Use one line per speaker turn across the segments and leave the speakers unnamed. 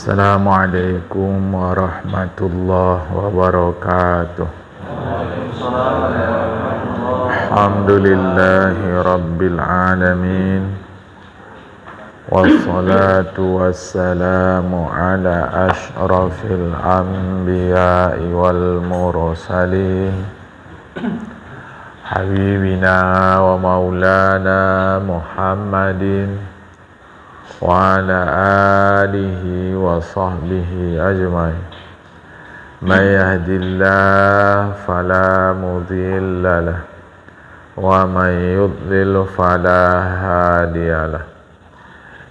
Assalamualaikum warahmatullahi wabarakatuh. Alhamdulillahi rabbil alamin. Wassalatu wassalamu ala ashrafil anbiya'i wal mursalin habibina wa maulana Muhammadin wa ala alihi wa sahbihi ajmain. May yahdillahu fala mudilla lahu wa may yudlil fala hadiyalah.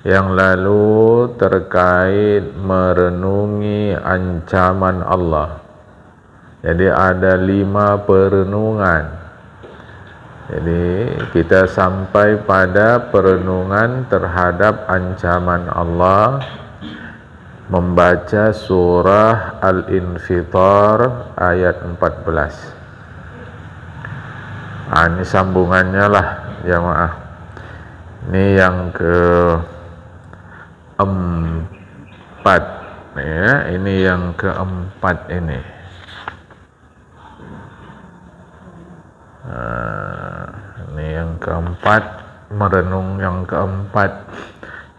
Yang lalu terkait merenungi ancaman Allah. Jadi ada 5 perenungan. Jadi kita sampai pada perenungan terhadap ancaman Allah, membaca surah Al-Infitar ayat 14. Ini sambungannya lah jamaah. Ini yang keempat ya, ini yang keempat ini. Ini yang keempat, merenung yang keempat,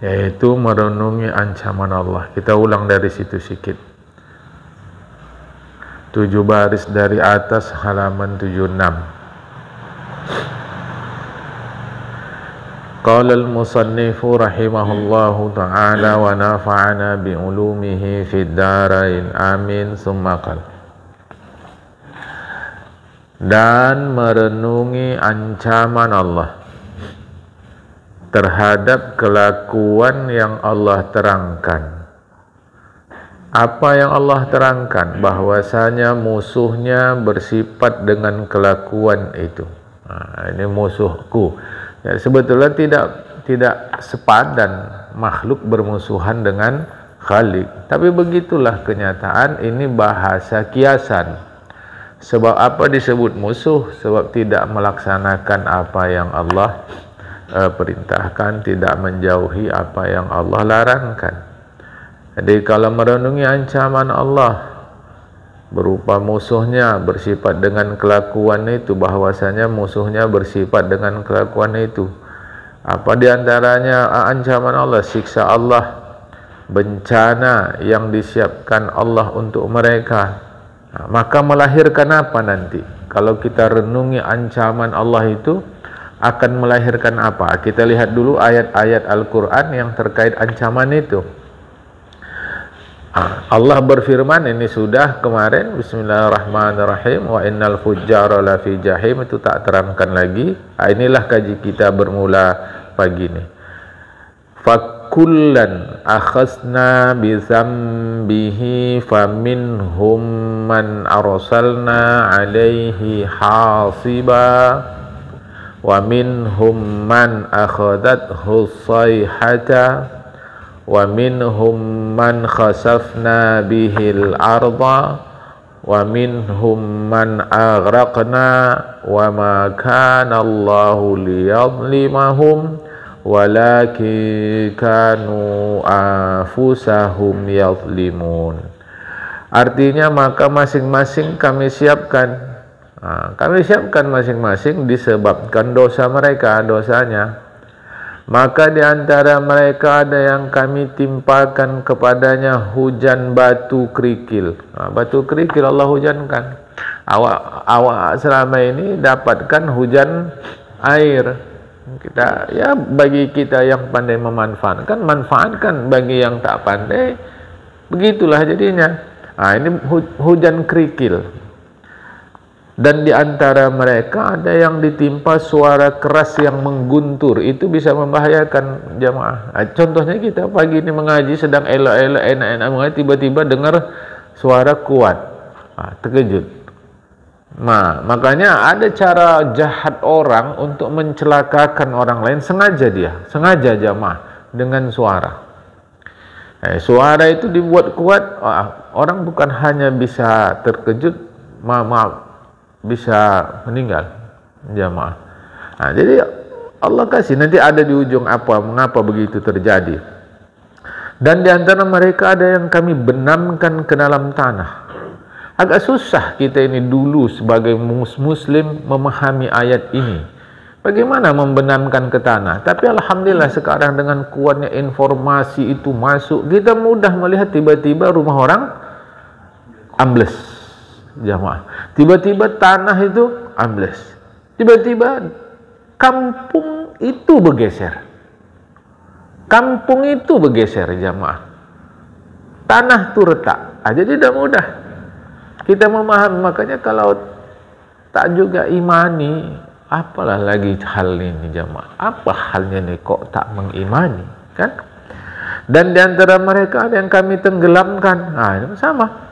yaitu merenungi ancaman Allah. Kita ulang dari situ sedikit. 7 baris dari atas halaman 76. Qala al-musannifu rahimahullahu ta'ala wa nafa'ana bi'ulumihi fid darain amin summa qala. Dan merenungi ancaman Allah terhadap kelakuan yang Allah terangkan. Apa yang Allah terangkan? Bahwasanya musuhnya bersifat dengan kelakuan itu. Ini musuhku. Ya, sebetulnya tidak sepadan makhluk bermusuhan dengan Khalik. Tapi begitulah kenyataan, ini bahasa kiasan. Sebab apa disebut musuh? Sebab tidak melaksanakan apa yang Allah perintahkan, tidak menjauhi apa yang Allah larangkan. Jadi kalau merenungi ancaman Allah berupa musuhnya bersifat dengan kelakuan itu, bahwasanya musuhnya bersifat dengan kelakuan itu. Apa diantaranya ancaman Allah? Siksa Allah, bencana yang disiapkan Allah untuk mereka. Maka melahirkan apa nanti? Kalau kita renungi ancaman Allah itu akan melahirkan apa? Kita lihat dulu ayat-ayat Al-Quran yang terkait ancaman itu. Allah berfirman, ini sudah kemarin, bismillahirrahmanirrahim, wa innal fujjara lafi jahim, itu tak terangkan lagi. Inilah kaji kita bermula pagi ini. Fakullan akhasna bizambihi faminhum man arsalna alaihi hasiba wa minhum man akhadathu sayhata wa minhum man khasafna bihil arda wa minhum man aghraqna wa ma kana Allahu liyadhlimahum walakin kanu anfusahum yadhlimun. Artinya maka masing-masing kami siapkan. Kami siapkan masing-masing disebabkan dosa mereka, dosanya. Maka di antara mereka ada yang kami timpakan kepadanya hujan batu kerikil. Batu kerikil Allah hujankan. Awak selama ini dapatkan hujan air. Kita ya, bagi kita yang pandai memanfaatkan, manfaatkan. Bagi yang tak pandai, begitulah jadinya. Ini hujan kerikil. Dan di antara mereka ada yang ditimpa suara keras yang mengguntur. Itu bisa membahayakan jamaah. Contohnya kita pagi ini mengaji, sedang elok-elok, enak-enak mengaji, tiba-tiba dengar suara kuat. Terkejut. Makanya ada cara jahat orang untuk mencelakakan orang lain, sengaja jamaah, dengan suara. Suara itu dibuat kuat, orang bukan hanya bisa terkejut, bisa meninggal jamaah. Jadi Allah kasih nanti ada di ujung apa, mengapa begitu terjadi. Dan di antara mereka ada yang kami benamkan ke dalam tanah. Agak susah kita ini dulu sebagai muslim memahami ayat ini. Bagaimana membenamkan ke tanah? Tapi alhamdulillah sekarang dengan kuatnya informasi itu masuk, kita mudah melihat tiba-tiba rumah orang ambles, jamaah. Tiba-tiba tanah itu ambles. Tiba-tiba kampung itu bergeser. Kampung itu bergeser, jamaah. Tanah itu retak. Jadi tidak mudah kita memahami. Makanya kalau tak juga imani, apalah lagi hal ini, jamaah. Apa halnya nih kok tak mengimani, kan? Dan di antara mereka ada yang kami tenggelamkan. Itu sama.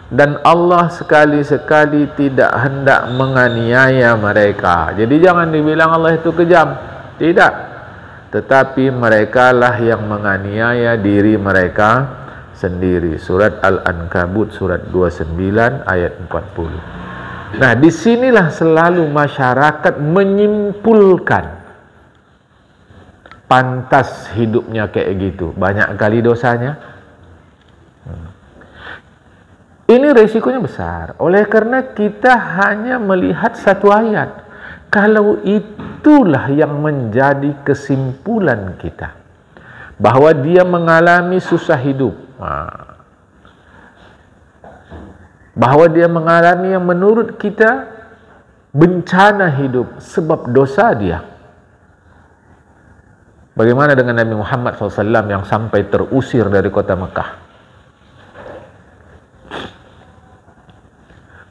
Dan Allah sekali-sekali tidak hendak menganiaya mereka. Jadi jangan dibilang Allah itu kejam. Tidak. Tetapi mereka lah yang menganiaya diri mereka sendiri. Surat Al-Ankabut surat 29 ayat 40. Nah, disinilah selalu masyarakat menyimpulkan pantas hidupnya kayak gitu. Banyak kali dosanya. Ini resikonya besar. Oleh karena kita hanya melihat satu ayat. Kalau itulah yang menjadi kesimpulan kita, bahwa dia mengalami susah hidup, bahwa dia mengalami yang menurut kita bencana hidup sebab dosa dia. Bagaimana dengan Nabi Muhammad SAW yang sampai terusir dari kota Mekah?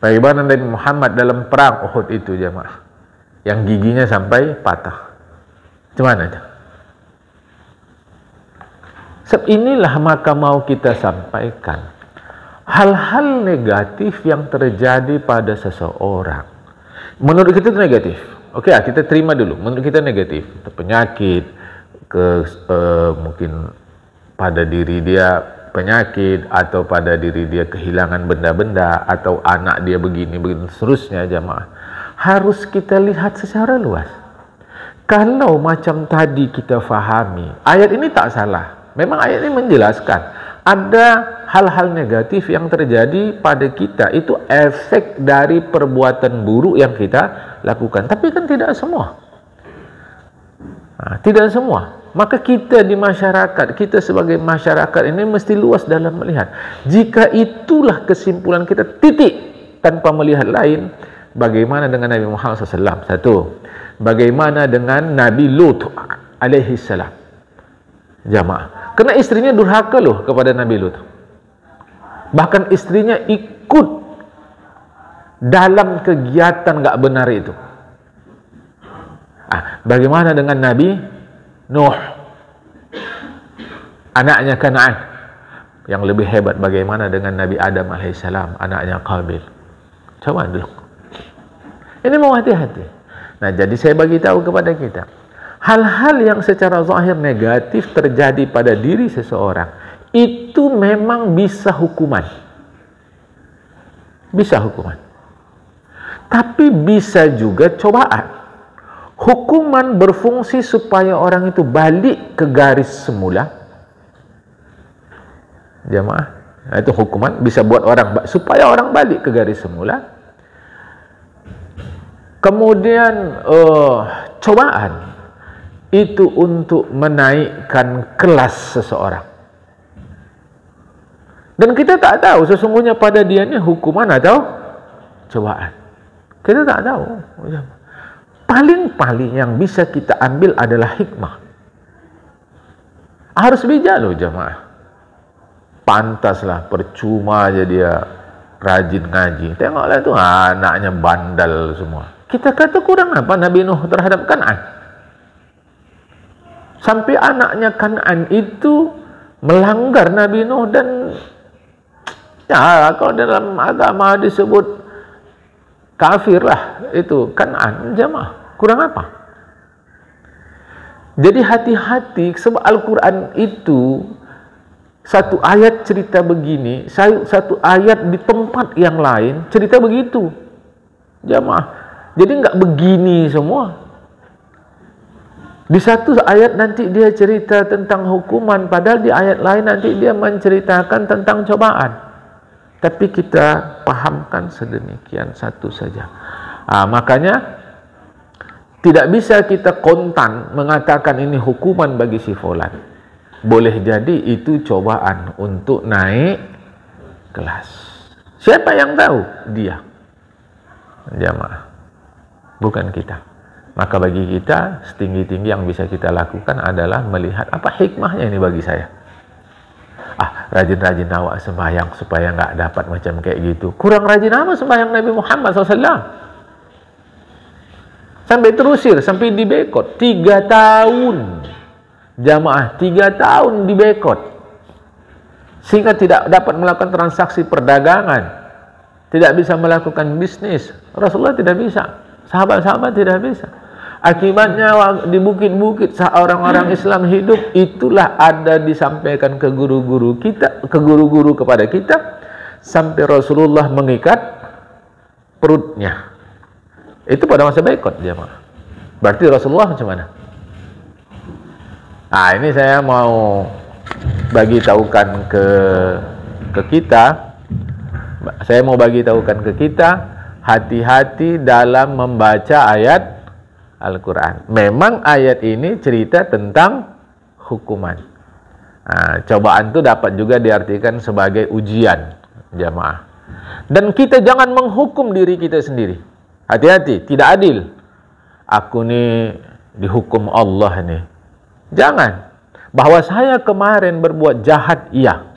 Bagaimana Nabi Muhammad dalam perang Uhud itu, jemaah, yang giginya sampai patah? Gimana itu? Sebab inilah maka mau kita sampaikan hal-hal negatif yang terjadi pada seseorang. Menurut kita itu negatif. Oke, kita terima dulu. Menurut kita negatif. Penyakit, mungkin pada diri dia penyakit, atau pada diri dia kehilangan benda-benda, atau anak dia begini seterusnya, jamaah. Harus kita lihat secara luas. Kalau macam tadi kita fahami, ayat ini tak salah. Memang ayat ini menjelaskan ada hal-hal negatif yang terjadi pada kita, itu efek dari perbuatan buruk yang kita lakukan. Tapi kan tidak semua. Tidak semua. Maka kita di masyarakat, kita sebagai masyarakat ini mesti luas dalam melihat. Jika itulah kesimpulan kita, titik, tanpa melihat lain, bagaimana dengan Nabi Muhammad SAW? Satu, bagaimana dengan Nabi Lut alaihi salam? Jamaah, kerana istrinya durhaka loh kepada Nabi Lut. Bahkan istrinya ikut dalam kegiatan gak benar itu. Bagaimana dengan Nabi Nuh, anaknya Kan'an? Yang lebih hebat, bagaimana dengan Nabi Adam alaihissalam, anaknya Qabil? Coba dulu. Ini mau hati-hati. Nah, jadi saya bagi tahu kepada kita, hal-hal yang secara zahir negatif terjadi pada diri seseorang, itu memang bisa hukuman. Bisa hukuman. Tapi bisa juga cobaan. Hukuman berfungsi supaya orang itu balik ke garis semula. Jamaah, itu hukuman bisa buat orang supaya orang balik ke garis semula. Kemudian cobaan itu untuk menaikkan kelas seseorang. Dan kita tak tahu sesungguhnya pada dia ini hukuman atau cobaan. Kita tak tahu. Paling-paling yang bisa kita ambil adalah hikmah. Harus bijak loh, jamaah. Pantaslah, percuma aja dia rajin ngaji. Tengoklah itu anaknya bandal semua. Kita kata kurang apa Nabi Nuh terhadap Kan'an? Sampai anaknya Kan'an itu melanggar Nabi Nuh, dan ya, kalau dalam agama disebut kafir lah itu Kan'an, jamaah. Kurang apa? Jadi hati-hati, sebab Al-Quran itu satu ayat cerita begini, satu ayat di tempat yang lain cerita begitu, jamaah. Jadi enggak begini semua. Di satu ayat nanti dia cerita tentang hukuman, padahal di ayat lain nanti dia menceritakan tentang cobaan. Tapi kita pahamkan sedemikian satu saja. Makanya tidak bisa kita kontan mengatakan ini hukuman bagi si fulan. Boleh jadi itu cobaan untuk naik kelas. Siapa yang tahu? Dia. Jamaah. Bukan kita. Maka bagi kita, setinggi-tinggi yang bisa kita lakukan adalah melihat apa hikmahnya ini bagi saya. Rajin-rajin awak sembahyang supaya nggak dapat macam kayak gitu. Kurang rajin apa sembahyang Nabi Muhammad SAW? Sampai terusir, sampai dibekot 3 tahun. Jamaah 3 tahun dibekot. Sehingga tidak dapat melakukan transaksi perdagangan. Tidak bisa melakukan bisnis. Rasulullah tidak bisa. Sahabat-sahabat tidak bisa. Akibatnya di bukit-bukit orang-orang Islam hidup, itulah ada disampaikan ke guru-guru kita, ke guru-guru kepada kita, sampai Rasulullah mengikat perutnya. Itu pada masa Baikot, jemaah. Berarti Rasulullah macam mana? Ini saya mau bagi tahukan ke kita. Saya mau bagi tahukan ke kita, hati-hati dalam membaca ayat Al-Quran. Memang ayat ini cerita tentang hukuman. Cobaan itu dapat juga diartikan sebagai ujian, jamaah. Dan kita jangan menghukum diri kita sendiri. Hati-hati, tidak adil. Aku nih dihukum Allah nih. Jangan. Bahwa saya kemarin berbuat jahat, iya.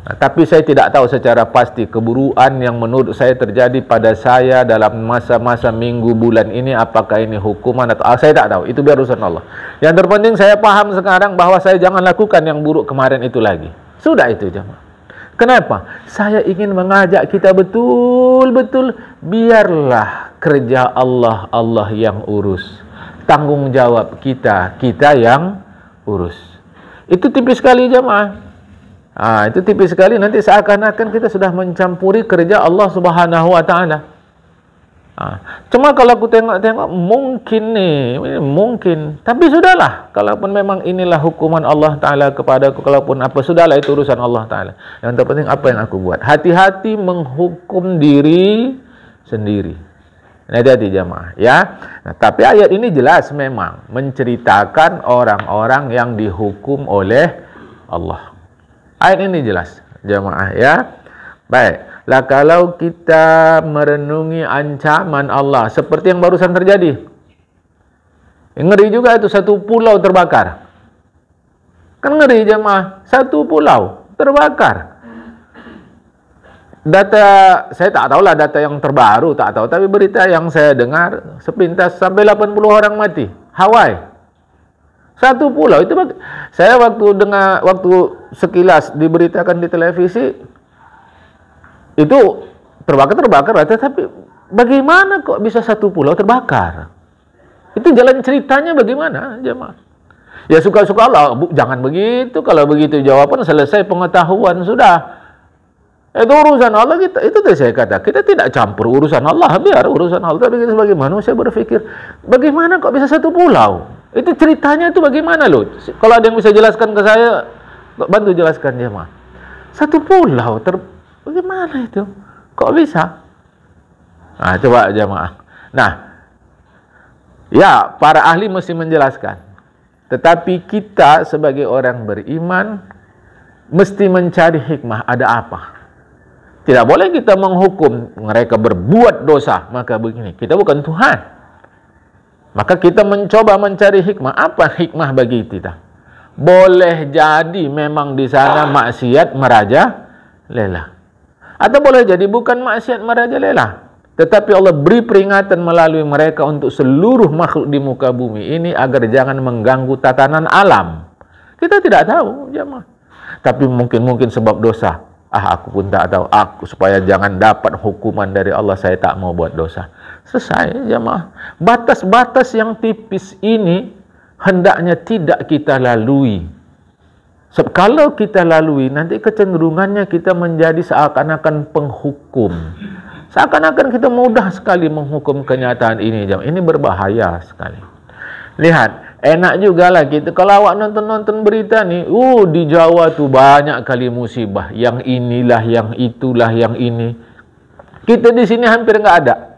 Tapi saya tidak tahu secara pasti keburukan yang menurut saya terjadi pada saya dalam masa-masa minggu bulan ini, apakah ini hukuman atau saya tak tahu. Itu biar urusan Allah. Yang terpenting saya paham sekarang bahwa saya jangan lakukan yang buruk kemarin itu lagi. Sudah itu, jemaah. Kenapa? Saya ingin mengajak kita betul-betul biarlah kerja Allah, Allah yang urus. Tanggung jawab kita, kita yang urus. Itu tipis sekali, jemaah. Itu tipis sekali, nanti seakan-akan kita sudah mencampuri kerja Allah Subhanahu wa Ta'ala. Cuma kalau aku tengok-tengok, mungkin nih, mungkin. Tapi sudahlah, kalaupun memang inilah hukuman Allah Ta'ala kepadaku, kalaupun apa, sudahlah, itu urusan Allah Ta'ala. Yang terpenting apa yang aku buat. Hati-hati menghukum diri sendiri. Hati-hati, jamaah, ya. Tapi ayat ini jelas memang menceritakan orang-orang yang dihukum oleh Allah. Ayat ini jelas, jamaah, ya. Baiklah, kalau kita merenungi ancaman Allah seperti yang barusan terjadi, ngeri juga itu, satu pulau terbakar. Kan ngeri, jamaah, satu pulau terbakar. Data, saya tak tahulah data yang terbaru, tak tahu, tapi berita yang saya dengar sepintas sampai 80 orang mati. Hawaii. Satu pulau itu, saya waktu sekilas diberitakan di televisi itu terbakar, tapi bagaimana kok bisa satu pulau terbakar? Itu jalan ceritanya bagaimana, jemaah? Ya suka-suka Allah, jangan begitu. Kalau begitu jawaban selesai pengetahuan sudah. Itu urusan Allah kita. Itu tadi saya kata, kita tidak campur urusan Allah, biar urusan Allah. Tapi kita sebagai manusia berpikir, bagaimana kok bisa satu pulau? Itu ceritanya itu bagaimana loh? Kalau ada yang bisa jelaskan ke saya, bantu jelaskan, jemaah. Satu pulau bagaimana itu? Kok bisa? Coba, jemaah. Ya, para ahli mesti menjelaskan. Tetapi kita sebagai orang beriman mesti mencari hikmah, ada apa? Tidak boleh kita menghukum mereka berbuat dosa, maka begini. Kita bukan Tuhan. Maka kita mencoba mencari hikmah. Apa hikmah bagi kita? Boleh jadi memang di sana maksiat merajalela. Atau boleh jadi bukan maksiat merajalela, tetapi Allah beri peringatan melalui mereka untuk seluruh makhluk di muka bumi ini agar jangan mengganggu tatanan alam. Kita tidak tahu, jemaah. Tapi mungkin sebab dosa. Aku pun tak tahu. Supaya jangan dapat hukuman dari Allah, saya tak mau buat dosa. Selesai, jemaah. Batas-batas yang tipis ini hendaknya tidak kita lalui. Sebab kalau kita lalui, nanti kecenderungannya kita menjadi seakan-akan penghukum. Seakan-akan kita mudah sekali menghukum kenyataan ini, jemaah. Ini berbahaya sekali. Lihat, Enak juga lah kita. Kalau awak nonton-nonton berita nih, di Jawa tuh banyak kali musibah. Yang inilah, yang itulah, yang ini. Kita di sini hampir nggak ada.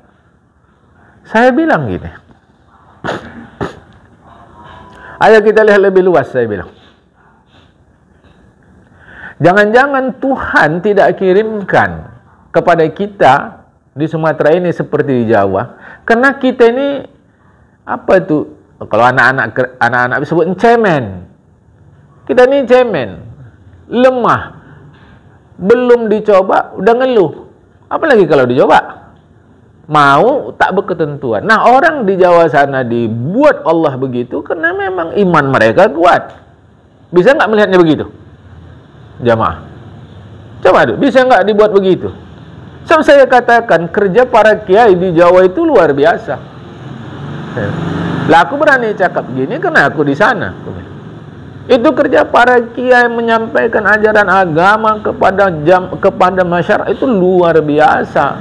Saya bilang gini. Ayo kita lihat lebih luas, saya bilang. Jangan-jangan Tuhan tidak kirimkan kepada kita di Sumatera ini seperti di Jawa. Karena kita ini, apa itu? Kalau anak-anak disebut cemen. Kita ini cemen, lemah, belum dicoba udah ngeluh. Apalagi kalau dicoba, mau tak berketentuan. Nah, orang di Jawa sana dibuat Allah begitu karena memang iman mereka kuat. Bisa nggak melihatnya begitu, jamaah? Coba tuh, bisa nggak dibuat begitu? So, saya katakan kerja para kiai di Jawa itu luar biasa. Lah aku berani cakap gini karena aku di sana. Itu kerja para kiai menyampaikan ajaran agama kepada masyarakat itu luar biasa.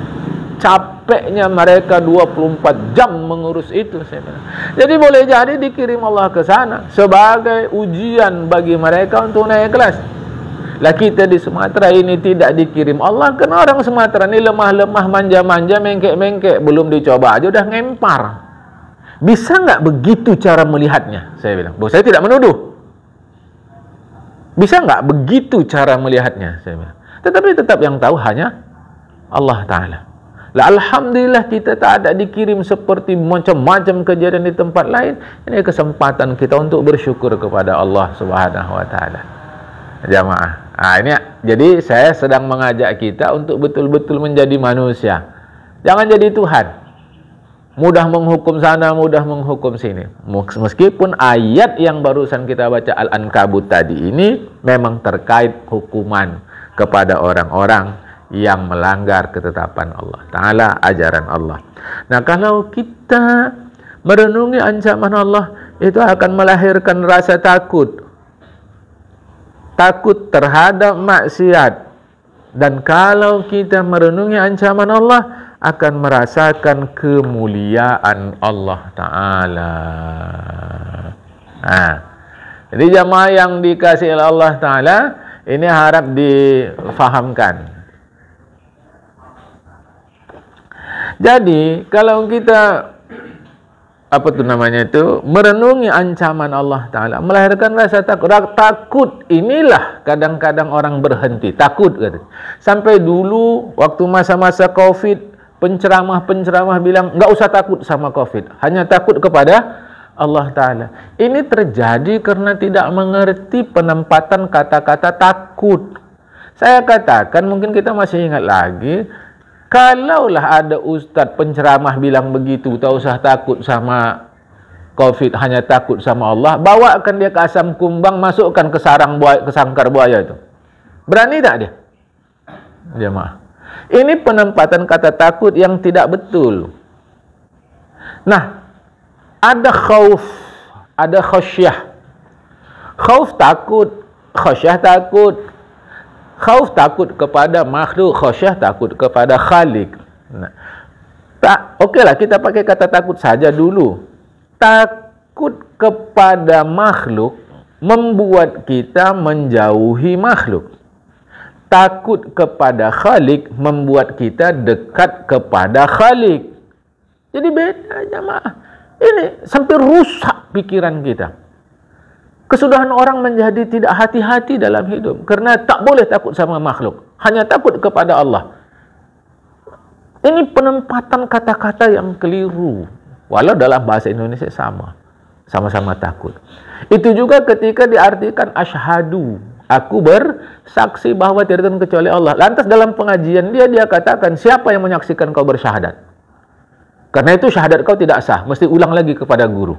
Capeknya mereka 24 jam mengurus itu, saya bilang. Jadi boleh jadi dikirim Allah ke sana sebagai ujian bagi mereka untuk naik kelas. Lah kita di Sumatera ini tidak dikirim Allah karena orang Sumatera ini lemah-lemah, manja-manja, mengkek-mengkek, belum dicoba aja udah ngempar. Bisa nggak begitu cara melihatnya? Saya bilang, saya tidak menuduh. Bisa nggak begitu cara melihatnya? Saya bilang. Tetapi tetap yang tahu hanya Allah Ta'ala. Lah alhamdulillah kita tak ada dikirim seperti macam-macam kejadian di tempat lain. Ini kesempatan kita untuk bersyukur kepada Allah Subhanahu Wa Ta'ala. Jamaah. Ini jadi saya sedang mengajak kita untuk betul-betul menjadi manusia. Jangan jadi Tuhan. Mudah menghukum sana, mudah menghukum sini. Meskipun ayat yang barusan kita baca Al-Ankabut tadi ini memang terkait hukuman kepada orang-orang yang melanggar ketetapan Allah Ta'ala, ajaran Allah. Nah, kalau kita merenungi ancaman Allah, itu akan melahirkan rasa takut. Takut terhadap maksiat. Dan kalau kita merenungi ancaman Allah, akan merasakan kemuliaan Allah Ta'ala. Jadi jamaah yang dikasihi oleh Allah Ta'ala, ini harap difahamkan. Jadi kalau kita merenungi ancaman Allah Ta'ala, melahirkan rasa takut. Takut inilah kadang-kadang orang berhenti. Takut kata. Sampai dulu waktu masa-masa Covid, penceramah bilang nggak usah takut sama Covid, hanya takut kepada Allah Ta'ala. Ini terjadi karena tidak mengerti penempatan kata-kata takut. Saya katakan, mungkin kita masih ingat lagi, kalaulah ada ustadz penceramah bilang begitu, tak usah takut sama Covid, hanya takut sama Allah, bawakan dia ke asam kumbang, masukkan ke sarang buaya, ke sangkar buaya itu. Berani tak dia? Jemaah. Ini penempatan kata takut yang tidak betul. Nah, ada khauf, ada khasyah. Khauf takut, khasyah takut. Khauf takut kepada makhluk, khasyah takut kepada Khalik. Nah, okeylah kita pakai kata takut saja dulu. Takut kepada makhluk membuat kita menjauhi makhluk. Takut kepada Khalik membuat kita dekat kepada Khalik. Jadi beda jamaah. Ini sampai rusak pikiran kita. Kesudahan orang menjadi tidak hati-hati dalam hidup. Karena tak boleh takut sama makhluk. Hanya takut kepada Allah. Ini penempatan kata-kata yang keliru. Walau dalam bahasa Indonesia sama. Sama-sama takut. Itu juga ketika diartikan asyhadu. Aku bersaksi bahwa tiada Tuhan kecuali Allah. Lantas dalam pengajian dia katakan, siapa yang menyaksikan kau bersyahadat? Karena itu syahadat kau tidak sah. Mesti ulang lagi kepada guru.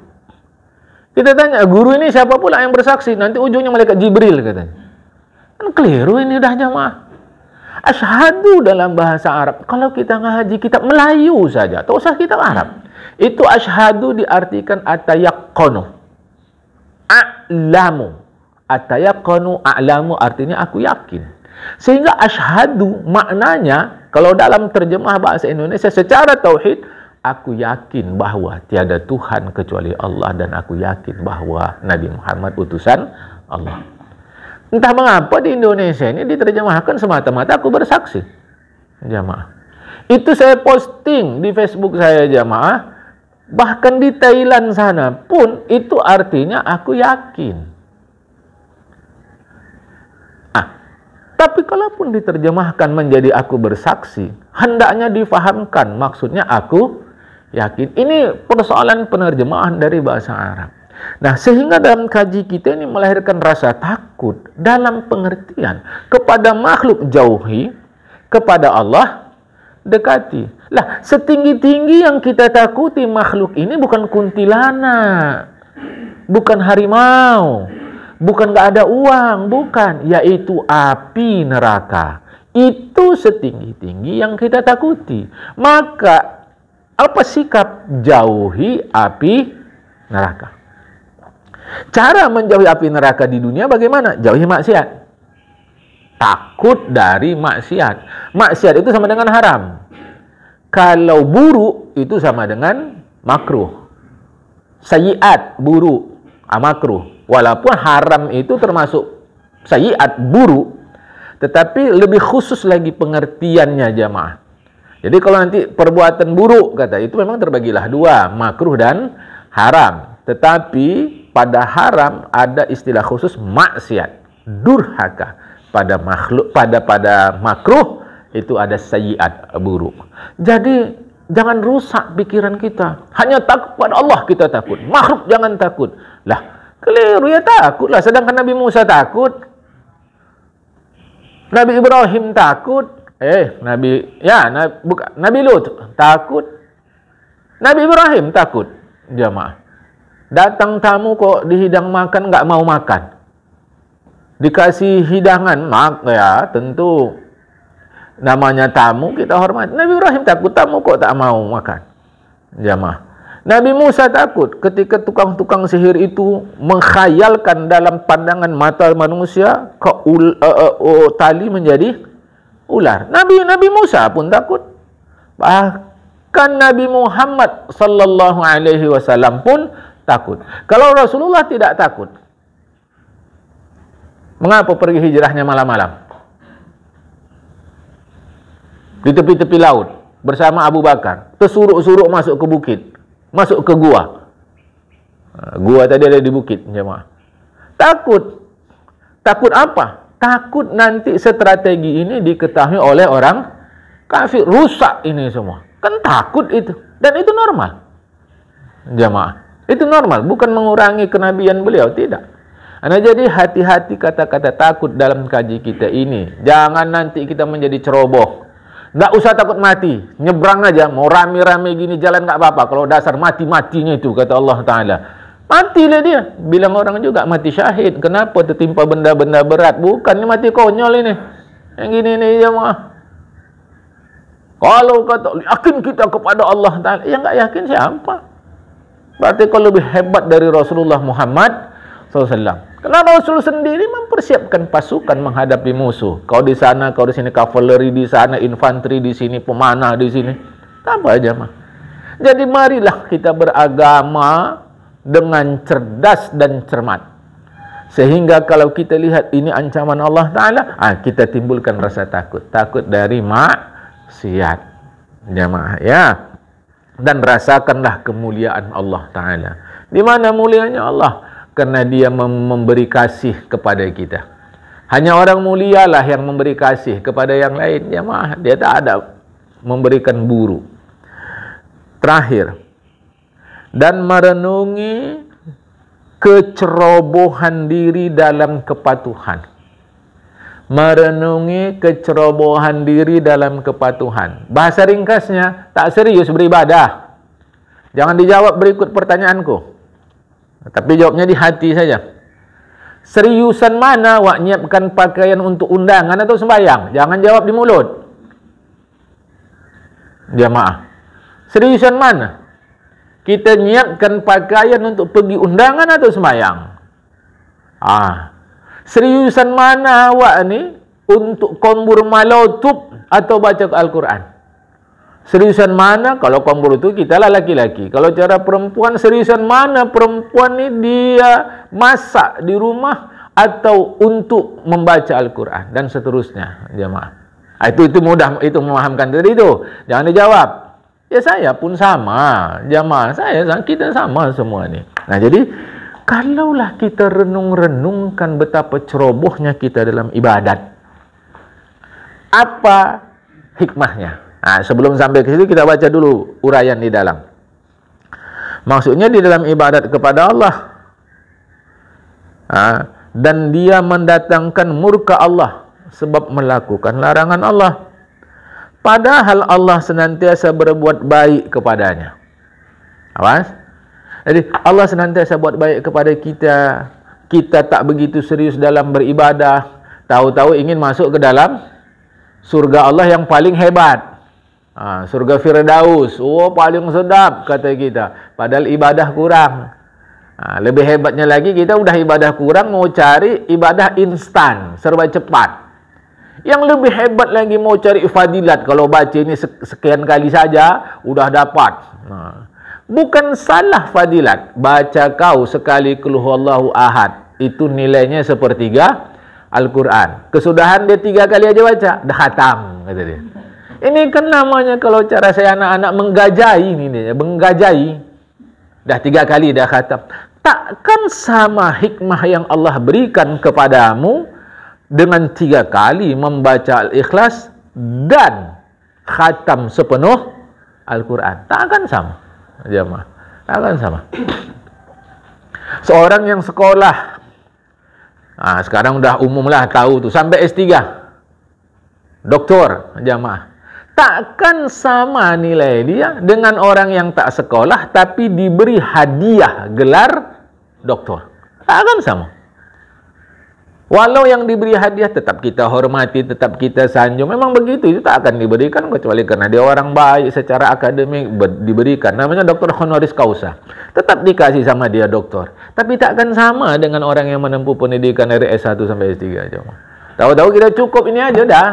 Kita tanya, guru ini siapa pula yang bersaksi? Nanti ujungnya malaikat Jibril katanya. Kan keliru ini dah jamaah. Asyhadu dalam bahasa Arab. Kalau kita ngaji kitab Melayu saja, tak usah kitab Arab. Itu asyhadu diartikan atayaqqanu. A'lamu. Atayaqqanu a'lamu artinya aku yakin. Sehingga asyhadu maknanya kalau dalam terjemah bahasa Indonesia secara tauhid Aku yakin bahwa tiada Tuhan kecuali Allah dan aku yakin bahwa Nabi Muhammad utusan Allah. Entah mengapa di Indonesia ini diterjemahkan semata-mata aku bersaksi. Jamaah. Itu saya posting di Facebook saya, jamaah. Bahkan di Thailand sana pun itu artinya aku yakin. Tapi kalaupun diterjemahkan menjadi aku bersaksi, hendaknya difahamkan maksudnya aku yakin. Ini persoalan penerjemahan dari bahasa Arab. Nah, sehingga dalam kaji kita ini melahirkan rasa takut dalam pengertian kepada makhluk jauhi, kepada Allah dekati. Lah, setinggi-tinggi yang kita takuti makhluk ini bukan kuntilanak, bukan harimau, bukan gak ada uang, bukan, yaitu api neraka. Itu setinggi-tinggi yang kita takuti. Maka apa sikap? Jauhi api neraka. Cara menjauhi api neraka di dunia bagaimana? Jauhi maksiat. Takut dari maksiat. Maksiat itu sama dengan haram. Kalau buruk itu sama dengan makruh. Sayyiat, buruk, makruh. Walaupun haram itu termasuk sayyiat, buruk, tetapi lebih khusus lagi pengertiannya, jamaah. Jadi kalau nanti perbuatan buruk, kata itu memang terbagilah dua, makruh dan haram. Tetapi pada haram ada istilah khusus maksiat, durhaka. Pada makhluk, pada makruh itu ada sayyiat, buruk. Jadi jangan rusak pikiran kita. Hanya takut pada Allah kita takut. Makhluk jangan takut. Lah, keliru, ya takutlah. Sedangkan Nabi Musa takut, Nabi Ibrahim takut, Nabi Lut takut, Nabi Ibrahim takut. Jamaah, datang tamu kok dihidang makan nggak mau makan, dikasih hidangan ya tentu namanya tamu kita hormat. Nabi Ibrahim takut tamu kok tak mau makan. Jamaah, Nabi Musa takut ketika tukang-tukang sihir itu mengkhayalkan dalam pandangan mata manusia tali menjadi ular. Nabi Musa pun takut. Bahkan Nabi Muhammad sallallahu alaihi wasallam pun takut. Kalau Rasulullah tidak takut, mengapa pergi hijrahnya malam-malam di tepi-tepi laut bersama Abu Bakar, tersuruk-suruk masuk ke bukit, masuk ke gua. Gua tadi ada di bukit, jemaah. Takut. Takut apa? Takut nanti strategi ini diketahui oleh orang kafir. Rusak ini semua. Kan takut itu. Dan itu normal. Jemaah. Itu normal. Bukan mengurangi kenabian beliau. Tidak. Nah, jadi hati-hati kata-kata takut dalam kaji kita ini. Jangan nanti kita menjadi ceroboh. Nggak usah takut mati, nyebrang aja. Mau rame-rame gini jalan nggak apa-apa. Kalau dasar mati-matinya itu, kata Allah Ta'ala, matilah dia. Bilang orang juga mati syahid. Kenapa tertimpa benda-benda berat? Bukan, ini mati konyol ini. Yang gini nih jemaah. Kalau kata yakin kita kepada Allah Ta'ala, ya nggak yakin siapa? Berarti kalau lebih hebat dari Rasulullah Muhammad SAW. Karena Rasul sendiri mempersiapkan pasukan menghadapi musuh. Kau di sana, kau di sini, kavaleri di sana, infanteri di sini, pemanah di sini. Apa aja mah. Jadi marilah kita beragama dengan cerdas dan cermat. Sehingga kalau kita lihat ini ancaman Allah Ta'ala, kita timbulkan rasa takut. Takut dari maksiat. Jamaah ya. Dan rasakanlah kemuliaan Allah Ta'ala. Di mana mulianya Allah? Karena dia memberi kasih kepada kita. Hanya orang mulialah yang memberi kasih kepada yang lain. Jamaah, dia tak ada memberikan buru. Terakhir, dan merenungi kecerobohan diri dalam kepatuhan. Merenungi kecerobohan diri dalam kepatuhan. Bahasa ringkasnya, tak serius beribadah. Jangan dijawab berikut pertanyaanku. Tapi jawabnya di hati saja. Seriusan mana wak nyiapkan pakaian untuk undangan atau sembahyang? Jangan jawab di mulut. Jamaah, seriusan mana? Kita nyiapkan pakaian untuk pergi undangan atau sembahyang? Seriusan mana awak ni untuk kombur malautup atau baca Al-Quran? Seriusan mana kalau kompor itu kita lah laki-laki. Kalau cara perempuan, seriusan mana perempuan ni dia masak di rumah atau untuk membaca Al-Quran dan seterusnya, jemaah. Itu mudah, itu memahamkan tadi itu. Jangan dijawab. Ya saya pun sama, jemaah. Kita sama semua ni. Nah, jadi kalaulah kita renung-renungkan betapa cerobohnya kita dalam ibadat, apa hikmahnya? Nah, sebelum sampai ke situ kita baca dulu uraian di dalam. Maksudnya di dalam ibadat kepada Allah, dan dia mendatangkan murka Allah sebab melakukan larangan Allah, padahal Allah senantiasa berbuat baik kepadanya. Awas. Jadi Allah senantiasa buat baik kepada kita. Kita tak begitu serius dalam beribadah, tahu-tahu ingin masuk ke dalam surga Allah yang paling hebat. Surga Firdaus, paling sedap kata kita, padahal ibadah kurang. Lebih hebatnya lagi, kita udah ibadah kurang, mau cari ibadah instan, serba cepat. Yang lebih hebat lagi mau cari fadilat, kalau baca ini sekian kali saja udah dapat. Bukan salah fadilat, baca kau sekali qul huwallahu ahad, itu nilainya sepertiga Al-Quran. Kesudahan dia 3 kali aja baca, dah khatam kata dia. Ini kan namanya kalau cara saya anak-anak menggajai ini, menggajai. Dah 3 kali dah khatam. Takkan sama hikmah yang Allah berikan kepadamu dengan 3 kali membaca Al-Ikhlas dan khatam sepenuh Al-Quran. Takkan sama, jemaah. Takkan sama. Seorang yang sekolah, sekarang udah umum lah tahu tuh, sampai S3, doktor, jemaah. Takkan sama nilai dia dengan orang yang tak sekolah tapi diberi hadiah gelar doktor. Takkan sama. Walau yang diberi hadiah tetap kita hormati, tetap kita sanjung. Memang begitu, itu tak akan diberikan kecuali karena dia orang baik secara akademik diberikan. Namanya doktor honoris causa. Tetap dikasih sama dia doktor. Tapi tak akan sama dengan orang yang menempuh pendidikan dari S1 sampai S3 aja. Tahu-tahu kita cukup ini aja dah.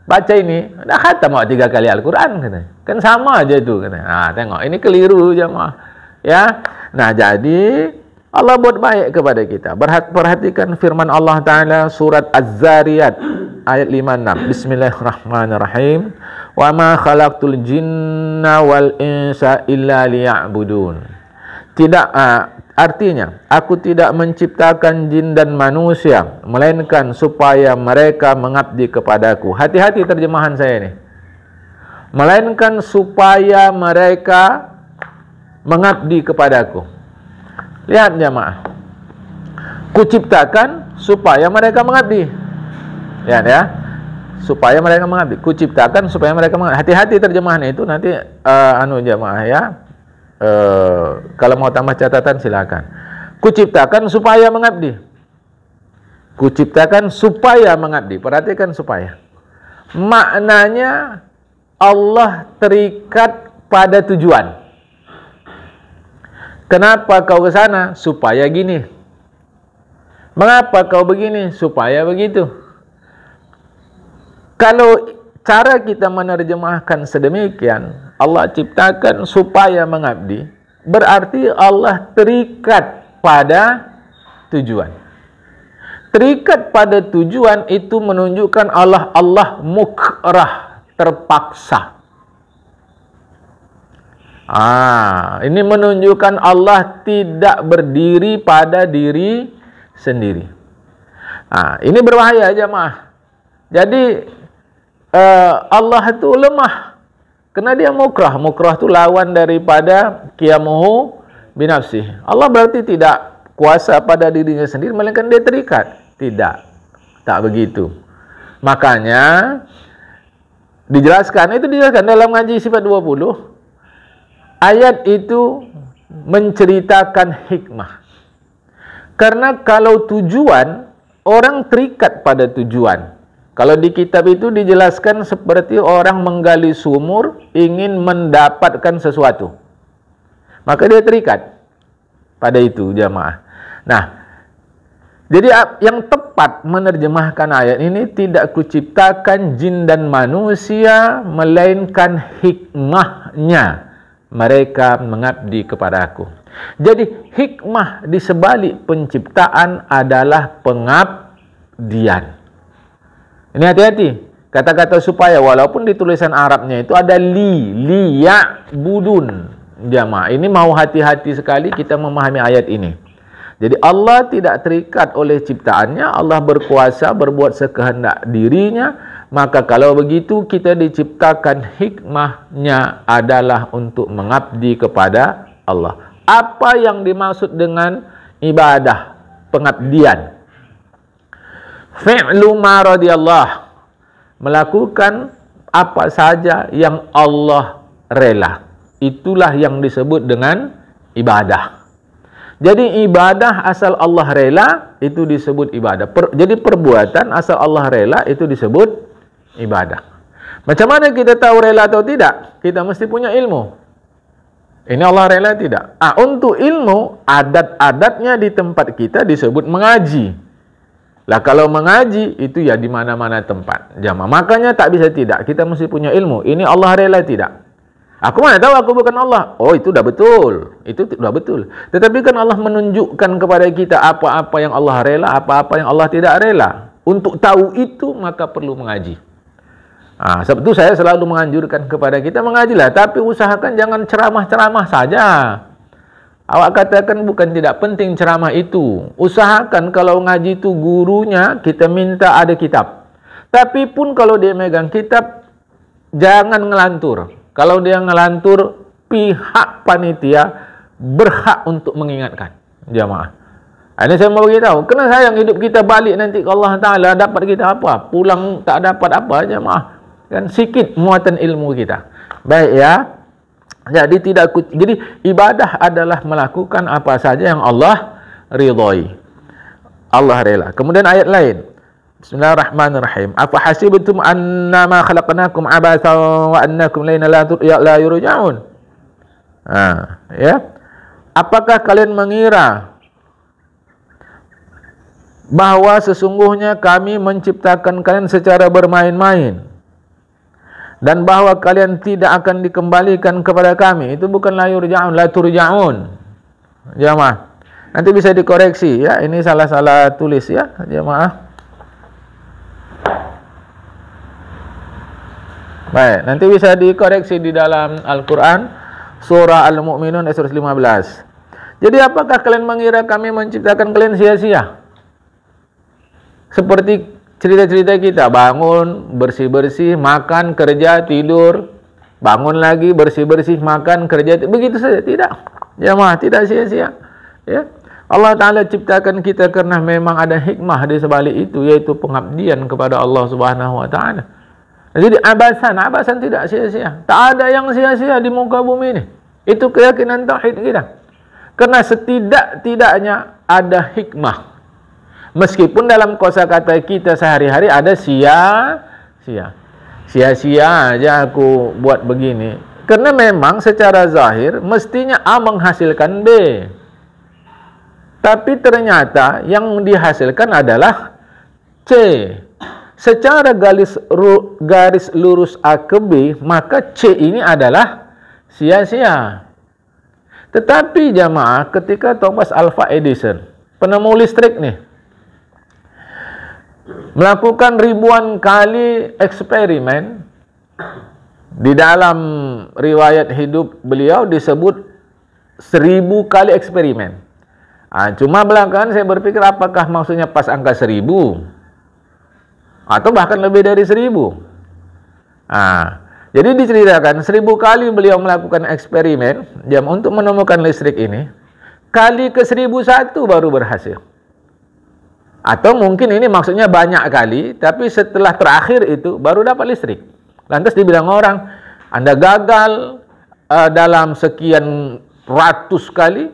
Baca ini, dah khatam 3 kali Al-Quran katanya. Kan sama aja itu katanya. Tengok, ini keliru jemaah. Ya. Nah, jadi Allah buat baik kepada kita. Perhatikan firman Allah Ta'ala surat Az-Zariyat ayat 56. Bismillahirrahmanirrahim. Wa ma khalaqtul jinna wal insa illa liya'budun. Artinya, aku tidak menciptakan jin dan manusia melainkan supaya mereka mengabdi kepadaku. Hati-hati terjemahan saya ini. Melainkan supaya mereka mengabdi kepadaku. Lihat jemaah. Kuciptakan supaya mereka mengabdi. Lihat ya. Supaya mereka mengabdi. Kuciptakan supaya mereka mengabdi. Hati-hati terjemahan itu nanti jemaah ya. Kalau mau tambah catatan silakan. Kuciptakan supaya mengabdi. Kuciptakan supaya mengabdi. Perhatikan supaya. Maknanya Allah terikat pada tujuan. Kenapa kau ke sana? Supaya gini. Mengapa kau begini? Supaya begitu. Kalau cara kita menerjemahkan sedemikian, Allah ciptakan supaya mengabdi, berarti Allah terikat pada tujuan. Terikat pada tujuan itu menunjukkan Allah mukrah, terpaksa. Ini menunjukkan Allah tidak berdiri pada diri sendiri. Ini berbahaya jemaah. Jadi Allah itu lemah. Karena dia mukrah. Mukrah itu lawan daripada qiyamuhu binafsih. Allah berarti tidak kuasa pada dirinya sendiri, melainkan dia terikat. Tidak. Tak begitu. Makanya dijelaskan dalam ngaji sifat 20. Ayat itu menceritakan hikmah. Karena kalau tujuan, orang terikat pada tujuan. Kalau di kitab itu dijelaskan seperti orang menggali sumur ingin mendapatkan sesuatu. Maka dia terikat pada itu jamaah. Nah, Jadi yang tepat menerjemahkan ayat ini, tidak kuciptakan jin dan manusia melainkan hikmahnya mereka mengabdi kepadaku. Jadi hikmah di sebalik penciptaan adalah pengabdian. Ini hati-hati. Kata-kata supaya walaupun di tulisan Arabnya itu ada liya'budun. Jamaah, ini mau hati-hati sekali kita memahami ayat ini. Jadi Allah tidak terikat oleh ciptaannya, Allah berkuasa berbuat sekehendak dirinya, maka kalau begitu kita diciptakan hikmahnya adalah untuk mengabdi kepada Allah. Apa yang dimaksud dengan ibadah, pengabdian? Fi'lu ma radiyallah, melakukan apa saja yang Allah rela. Itulah yang disebut dengan ibadah. Jadi ibadah asal Allah rela itu disebut ibadah. Jadi perbuatan asal Allah rela itu disebut ibadah. Macam mana kita tahu rela atau tidak? Kita mesti punya ilmu. Ini Allah rela tidak? Untuk ilmu, adat-adatnya di tempat kita disebut mengaji. Lah kalau mengaji itu ya di mana-mana tempat. Jamaah. Makanya tak bisa tidak. Kita mesti punya ilmu. Ini Allah rela tidak? Aku mana tahu aku bukan Allah. Oh, itu dah betul. Itu dah betul. Tetapi kan Allah menunjukkan kepada kita apa-apa yang Allah rela, apa-apa yang Allah tidak rela. Untuk tahu itu maka perlu mengaji. Sebab itu saya selalu menganjurkan kepada kita mengajilah, tapi usahakan jangan ceramah-ceramah saja. Awak katakan bukan tidak penting ceramah itu. Usahakan kalau ngaji itu gurunya kita minta ada kitab. Tapi pun kalau dia megang kitab jangan ngelantur. Kalau dia ngelantur, pihak panitia berhak untuk mengingatkan jamaah. Ini saya mau beritahu, kena sayang hidup kita balik nanti ke Allah Ta'ala dapat kita apa? Pulang tak dapat apa jamaah. Kan sikit muatan ilmu kita. Baik ya. Jadi ibadah adalah melakukan apa saja yang Allah ridhai. Allah rela. Kemudian ayat lain. Bismillahirrahmanirrahim. Afa hasibtum annama khalaqnakum abathan wa annakum la yurja'un. Ya. Apakah kalian mengira bahwa sesungguhnya kami menciptakan kalian secara bermain-main dan bahwa kalian tidak akan dikembalikan kepada kami? Itu bukan la yurja'un, la turja'un. Jamaah. Nanti bisa dikoreksi ya. Ini salah-salah tulis ya, jamaah. Baik, nanti bisa dikoreksi di dalam Al-Quran surah Al-Mu'minun ayat 15. Jadi apakah kalian mengira kami menciptakan kalian sia-sia? Seperti cerita-cerita kita, bangun, bersih-bersih, makan, kerja, tidur, bangun lagi, bersih-bersih, makan, kerja, begitu saja. Tidak, jemaah, tidak sia-sia. Ya. Allah Ta'ala ciptakan kita karena memang ada hikmah di sebalik itu, yaitu pengabdian kepada Allah Subhanahu Wa Ta'ala. Jadi abasan tidak sia-sia. Tak ada yang sia-sia di muka bumi ini. Itu keyakinan tauhid kita. Karena setidak-tidaknya ada hikmah. Meskipun dalam kosakata kita sehari-hari ada sia-sia. Sia-sia aja aku buat begini. Karena memang secara zahir mestinya A menghasilkan B. Tapi ternyata yang dihasilkan adalah C. Secara garis lurus A ke B, maka C ini adalah sia-sia. Tetapi jamaah, ketika Thomas Alva Edison, penemu listrik nih, melakukan ribuan kali eksperimen, di dalam riwayat hidup beliau disebut 1000 kali eksperimen. Cuma belakangan saya berpikir apakah maksudnya pas angka 1000? Atau bahkan lebih dari 1000. Jadi diceritakan 1000 kali beliau melakukan eksperimen untuk menemukan listrik ini. Kali ke 1001 baru berhasil. Atau mungkin ini maksudnya banyak kali, tapi setelah terakhir itu baru dapat listrik. Lantas dibilang orang, Anda gagal dalam sekian ratus kali,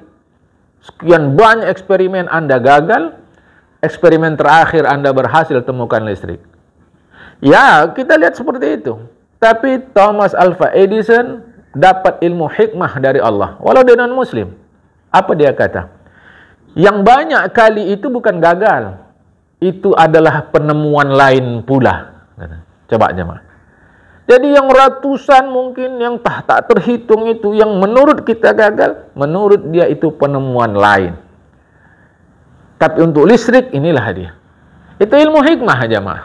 sekian banyak eksperimen Anda gagal. Eksperimen terakhir Anda berhasil temukan listrik. Ya, kita lihat seperti itu. Tapi Thomas Alva Edison dapat ilmu hikmah dari Allah. Walau dia non-muslim. Apa dia kata? Yang banyak kali itu bukan gagal. Itu adalah penemuan lain pula. Coba jemaah. Jadi yang ratusan mungkin yang tak terhitung itu yang menurut kita gagal, menurut dia itu penemuan lain. Tapi untuk listrik inilah dia. Itu ilmu hikmah jemaah.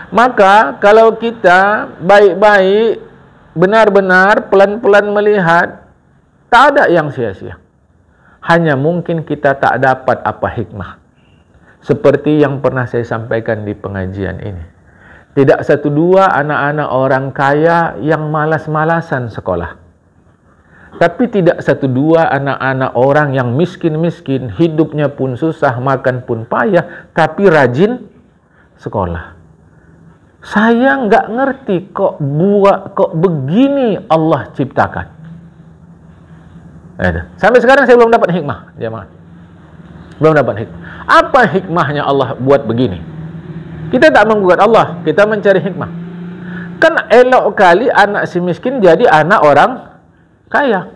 Maka kalau kita baik-baik, benar-benar pelan-pelan melihat, tak ada yang sia-sia. Hanya mungkin kita tak dapat apa hikmah. Seperti yang pernah saya sampaikan di pengajian ini. Tidak satu dua anak-anak orang kaya yang malas-malasan sekolah. Tapi tidak satu dua anak-anak orang yang miskin-miskin, hidupnya pun susah, makan pun payah, tapi rajin sekolah. Saya nggak ngerti kok begini Allah ciptakan. Sampai sekarang saya belum dapat hikmah, jemaah. Belum dapat hikmah. Apa hikmahnya Allah buat begini? Kita tak menggugat Allah, kita mencari hikmah. Kan elok kali anak si miskin jadi anak orang kaya.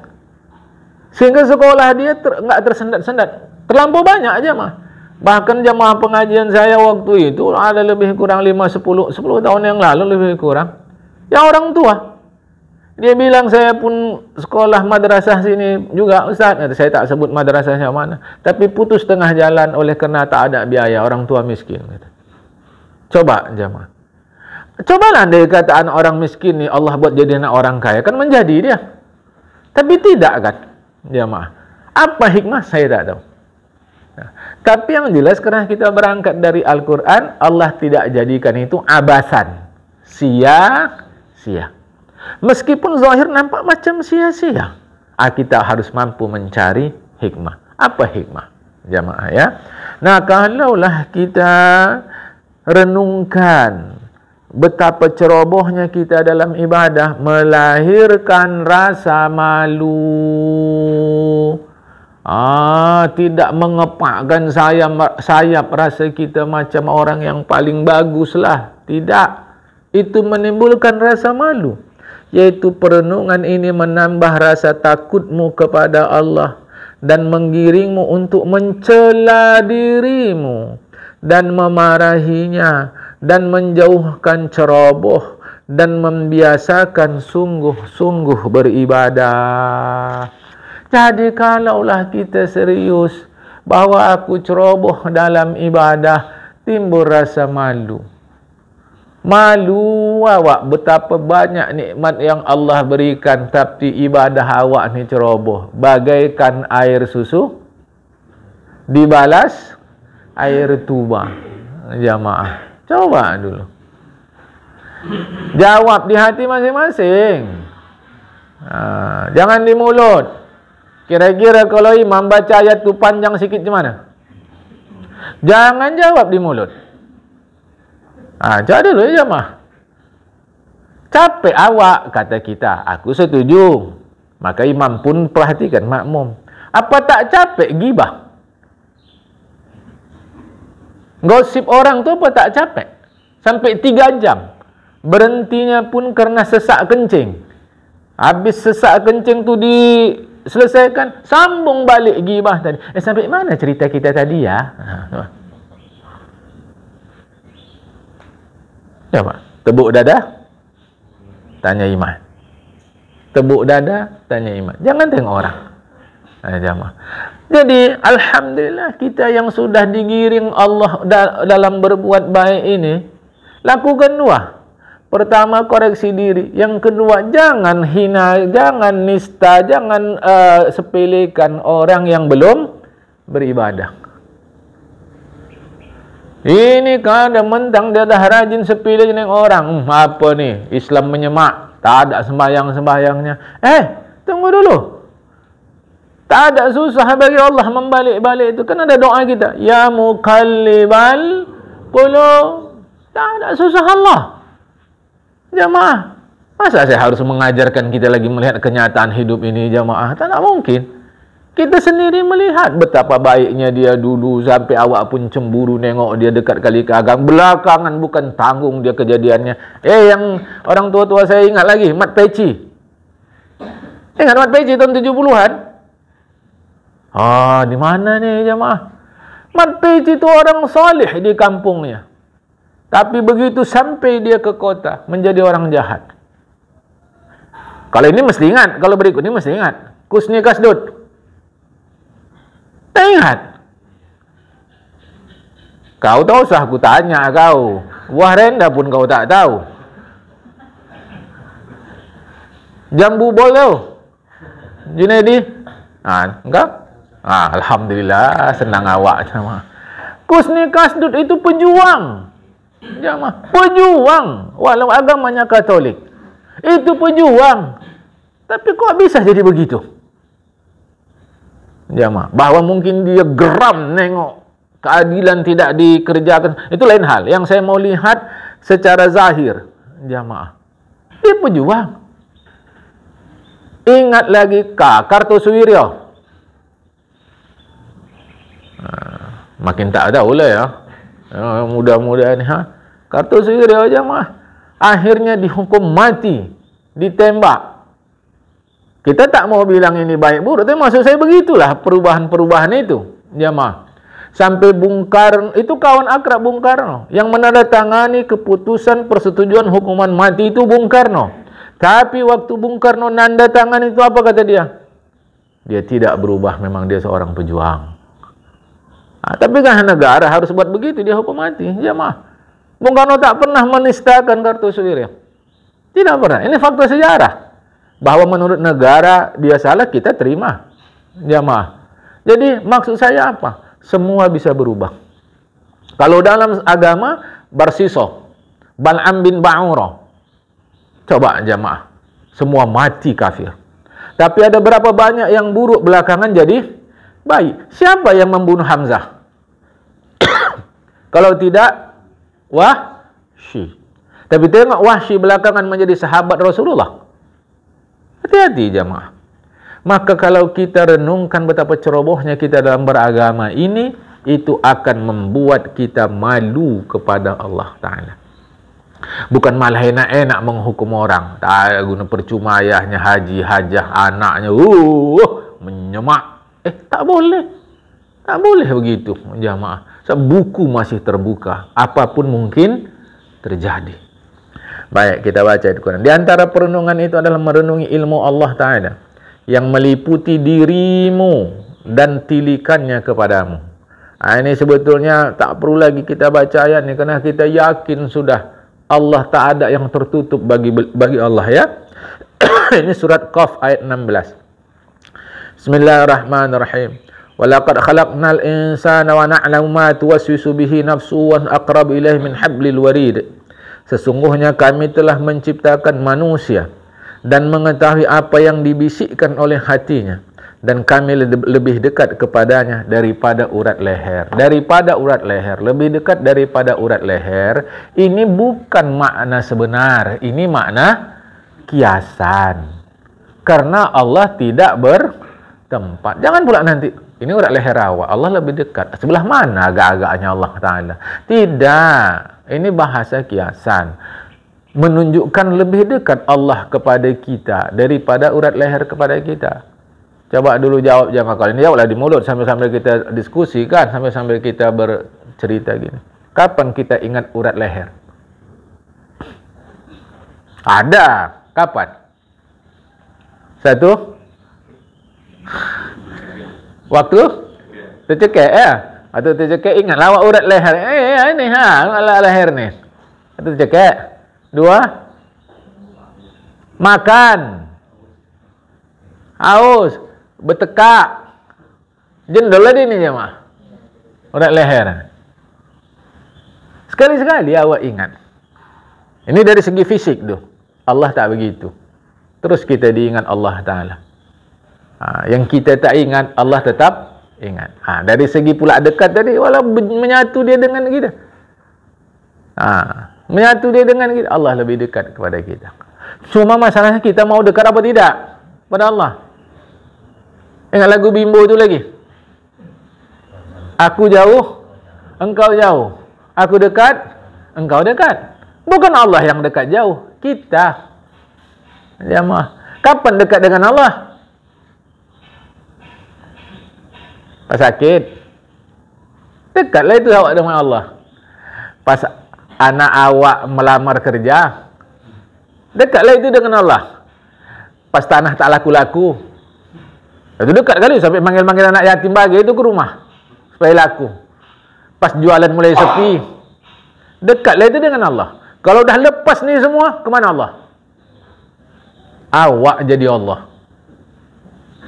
Sehingga sekolah dia nggak tersendat-sendat. Terlampau banyak aja mah. Bahkan jamaah pengajian saya waktu itu ada lebih kurang 10 tahun yang lalu lebih kurang. Yang orang tua. Dia bilang saya pun sekolah madrasah sini juga Ustaz. Saya tak sebut madrasahnya mana. Tapi putus tengah jalan oleh kerana tak ada biaya, orang tua miskin. Coba jemaah. Cobalah andai kata anak orang miskin ni Allah buat jadi anak orang kaya, kan menjadi dia. Tapi tidak kan jemaah. Apa hikmah saya tak tahu. Nah, tapi yang jelas kerana kita berangkat dari Al-Quran, Allah tidak jadikan itu abasan, sia-sia. Meskipun zahir nampak macam sia-sia, kita harus mampu mencari hikmah. Apa hikmah jemaah ya? Nah, kalaulah kita renungkan betapa cerobohnya kita dalam ibadah, melahirkan rasa malu, tidak mengepakkan sayap rasa kita macam orang yang paling baguslah. Tidak, itu menimbulkan rasa malu. Yaitu perenungan ini menambah rasa takutmu kepada Allah dan menggiringmu untuk mencela dirimu dan memarahinya dan menjauhkan ceroboh dan membiasakan sungguh-sungguh beribadah. Jadi kalaulah kita serius bahawa aku ceroboh dalam ibadah, timbul rasa malu. Malu awak betapa banyak nikmat yang Allah berikan, tapi ibadah awak ni ceroboh. Bagaikan air susu dibalas air tuba. Jamaah, coba dulu. Jawab di hati masing-masing. Jangan di mulut. Kira-kira kalau imam baca ayat tu panjang sikit macam mana? Jangan jawab di mulut. Jawab dulu ya jamaah. Capek awak, kata kita. Aku setuju. Maka imam pun perhatikan makmum. Apa tak capek gibah? Gosip orang tu apa tak capek? Sampai 3 jam. Berhentinya pun kerana sesak kencing. Habis sesak kencing tu diselesaikan, sambung balik gibah tadi. Sampai mana cerita kita tadi ya? Coba, tepuk dada, tanya iman. Tepuk dada, tanya iman. Jangan tengok orang. Jamaah. Jadi, alhamdulillah kita yang sudah digiring Allah dalam berbuat baik ini, lakukan 2. Pertama, koreksi diri. Yang kedua, jangan hina, jangan nista, jangan sepelekan orang yang belum beribadah. Ini kan ada mentang dia dah rajin sepele dengan orang. Apa ni? Islam menyemak. Tak ada sembahyang-sembahyangnya. Tunggu dulu. Tak ada susah bagi Allah membalik-balik itu. Kan ada doa kita. Ya muqallibal qulub. Tak ada susah Allah. Jamaah. Masa saya harus mengajarkan kita lagi melihat kenyataan hidup ini jamaah? Tak mungkin. Kita sendiri melihat betapa baiknya dia dulu sampai awak pun cemburu nengok dia dekat kali keagang. Belakangan bukan tanggung dia kejadiannya. Yang orang tua-tua saya ingat lagi, Mat Peci. Ingat Mat Peci tahun 70-an? Di mana nih jamaah? Mat Pej itu orang soleh di kampungnya. Tapi begitu sampai dia ke kota, menjadi orang jahat. Kalau ini mesti ingat, kalau berikut ini mesti ingat. Kusni Kasdud. Tak ingat. Kau tahu usah aku tanya kau. Wah rendah pun kau tak tahu. Jambu bol tau. Junaidi. Enggak? Alhamdulillah, senang awak sama. Kusni Kasdud itu pejuang. Jamaah, pejuang. Walau agamanya Katolik. Itu pejuang. Tapi kok bisa jadi begitu? Jamaah, bahwa mungkin dia geram nengok keadilan tidak dikerjakan, itu lain hal. Yang saya mau lihat secara zahir. Jamaah, dia pejuang. Ingat lagi Kartosuwiryo. Makin tak tahu lah ya. Mudah-mudahan Kartosuwiryo jamaah akhirnya dihukum mati, ditembak. Kita tak mau bilang ini baik buruk, tapi maksud saya begitulah perubahan-perubahan itu jamaah. Sampai Bung Karno, itu kawan akrab Bung Karno, yang menandatangani keputusan persetujuan hukuman mati itu Bung Karno. Tapi waktu Bung Karno nanda tangan itu apa kata dia? Dia tidak berubah, memang dia seorang pejuang. Tapi kan negara harus buat begitu, dia hukum mati. Jamaah, Bung Karno tak pernah menistakan Kartosuwiryo. Tidak pernah. Ini fakta sejarah. Bahwa menurut negara dia salah, kita terima. Jamaah. Jadi maksud saya apa? Semua bisa berubah. Kalau dalam agama, Barsiso, Bal'am bin Ba'ura. Coba jamaah, semua mati kafir. Tapi ada berapa banyak yang buruk belakangan jadi baik. Siapa yang membunuh Hamzah? Kalau tidak Wahsy. Tapi tengok Wahsy belakangan menjadi sahabat Rasulullah. Hati-hati jamaah. Maka kalau kita renungkan betapa cerobohnya kita dalam beragama ini, itu akan membuat kita malu kepada Allah Ta'ala. Bukan malah enak-enak menghukum orang. Tak guna percuma ayahnya haji, hajah anaknya menyemak. Tak boleh. Tak boleh begitu jamaah. Sebab buku masih terbuka. Apapun mungkin terjadi. Baik, kita baca di Quran. Di antara perenungan itu adalah merenungi ilmu Allah Ta'ala yang meliputi dirimu dan tilikannya kepadamu. Ini sebetulnya tak perlu lagi kita baca ayat ini, kerana kita yakin sudah Allah tak ada yang tertutup bagi Allah ya. Ini surat Qaf ayat 16. Bismillahirrahmanirrahim. Walaqad khalaqnal insana wa na'lamu ma tuwaswisu bihi nafsuhu wa aqrabu ilaihi min hablil warid. Sesungguhnya kami telah menciptakan manusia dan mengetahui apa yang dibisikkan oleh hatinya, dan kami lebih dekat kepadanya daripada urat leher. Daripada urat leher, lebih dekat daripada urat leher. Ini bukan makna sebenar, ini makna kiasan. Karena Allah tidak bertempat. Jangan pula nanti, ini urat leher awak, Allah lebih dekat. Sebelah mana agak-agaknya Allah Ta'ala? Tidak, ini bahasa kiasan. Menunjukkan lebih dekat Allah kepada kita daripada urat leher kepada kita. Coba dulu jawab jamaah. Kalau ini jawablah di mulut sambil-sambil kita diskusi kan, sambil-sambil kita bercerita gini. Kapan kita ingat urat leher? Ada. Kapan? Satu? Waktu? Tercekek ya? Atau tercekek ingat lawak urat leher. Ini urat leher nih. Atau tercekek. Dua? Makan. Haus. Bertekak. Jendol tadi ni jemaah. Urat leher. Sekali-sekali awak ingat. Ini dari segi fisik tu. Allah tak begitu. Terus kita diingat Allah Ta'ala. Yang kita tak ingat, Allah tetap ingat. Dari segi pula dekat tadi, walau menyatu dia dengan kita. Menyatu dia dengan kita, Allah lebih dekat kepada kita. Cuma masalahnya kita mau dekat apa tidak pada Allah. Ingat lagu Bimbo itu lagi. Aku jauh, engkau jauh. Aku dekat, engkau dekat. Bukan Allah yang dekat jauh, kita. Jamaah, kapan dekat dengan Allah? Pas sakit. Dekatlah itu awak dengan Allah. Pas anak awak melamar kerja, dekatlah itu dengan Allah. Pas tanah tak laku-laku, itu dekat kali sampai manggil-manggil anak yatim bagi itu ke rumah supaya laku. Pas jualan mulai sepi, dekatlah itu dengan Allah. Kalau dah lepas ni semua, kemana Allah? Awak jadi Allah.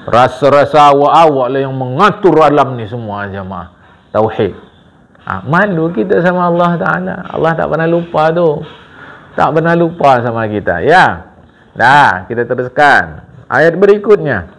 Rasa-rasa awak lah yang mengatur alam ni semua, jemaah. Tauhid. Malu kita sama Allah Ta'ala. Allah tak pernah lupa tu. Tak pernah lupa sama kita. Ya. Dah, kita teruskan. Ayat berikutnya.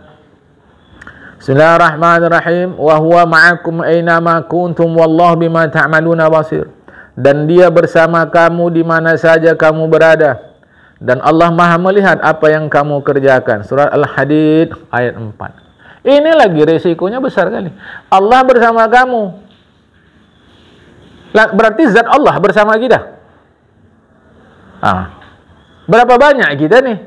Bismillahirrahmanirrahim. Wa huwa ma'akum aina ma kuntum wallahu bima ta'maluna basir. Dan dia bersama kamu di mana saja kamu berada. Dan Allah Maha melihat apa yang kamu kerjakan. Surah Al-Hadid ayat 4. Ini lagi resikonya besar kali. Allah bersama kamu. Berarti zat Allah bersama kita. Berapa banyak kita nih?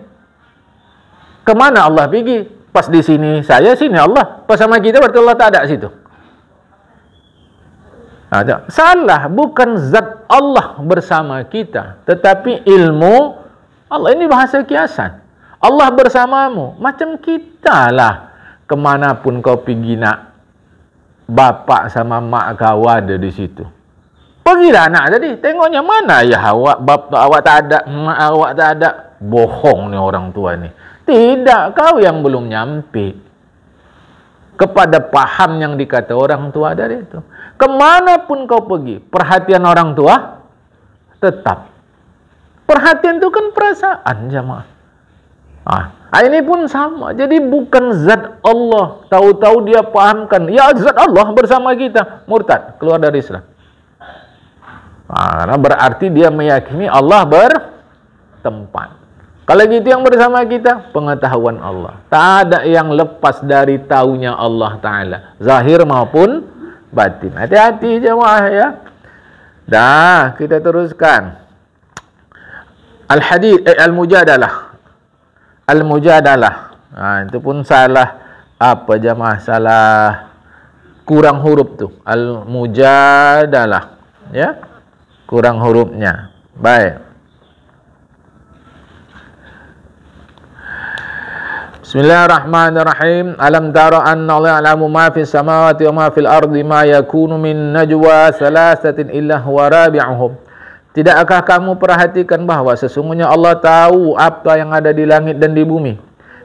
Kemana Allah pergi? Pas di sini saya, sini Allah. Pas sama kita berarti Allah tak ada situ. Salah, bukan zat Allah bersama kita, tetapi ilmu Allah. Ini bahasa kiasan. Allah bersamamu, macam kita lah. Kemanapun kau pergi nak, bapak sama mak kau ada di situ. Pergilah anak tadi, tengoknya mana ya awak, bapak awak tak ada, mak awak tak ada. Bohong ni orang tua ni. Tidak, kau yang belum nyampe kepada paham yang dikata orang tua dari itu. Kemanapun kau pergi, perhatian orang tua tetap. Perhatian itu kan perasaan, jemaah. Ini pun sama. Jadi bukan zat Allah. Tahu-tahu dia pahamkan, ya zat Allah bersama kita. Murtad, keluar dari Islam. Karena berarti dia meyakini Allah bertempat. Kalau gitu yang bersama kita, pengetahuan Allah. Tak ada yang lepas dari taunya Allah Ta'ala. Zahir maupun batin. Hati-hati jemaah ya. Dah, kita teruskan. Al-Hadid, Al-Mujadalah. Al-Mujadalah. Itu pun salah. Apa jemaah? Salah. Kurang huruf tu. Al-Mujadalah. Ya. Kurang hurufnya. Baik. Bismillahirrahmanirrahim. Alam tara anna Allah ya'lamu ma fis samawati wa ma fil ardi ma yakunu min najwa salasatin illa huwa rabi'uhum. Tidakkah kamu perhatikan bahawa sesungguhnya Allah tahu apa yang ada di langit dan di bumi?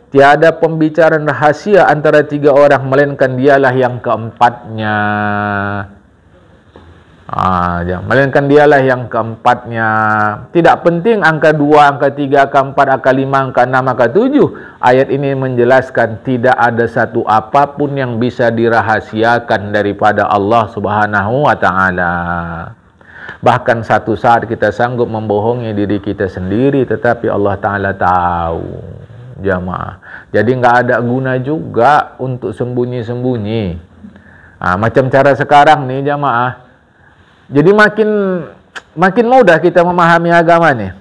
Tiada pembicaraan rahasia antara tiga orang melainkan dialah yang keempatnya. Melainkan dialah yang keempatnya. Tidak penting angka 2, angka 3, angka 4, angka 5, angka 6, angka 7. Ayat ini menjelaskan tidak ada satu apapun yang bisa dirahasiakan daripada Allah Subhanahu wa Ta'ala. Bahkan satu saat kita sanggup membohongi diri kita sendiri, tetapi Allah Ta'ala tahu, jamaah. Jadi nggak ada guna juga untuk sembunyi-sembunyi. Macam cara sekarang nih jamaah. Jadi makin mudah kita memahami agama nih.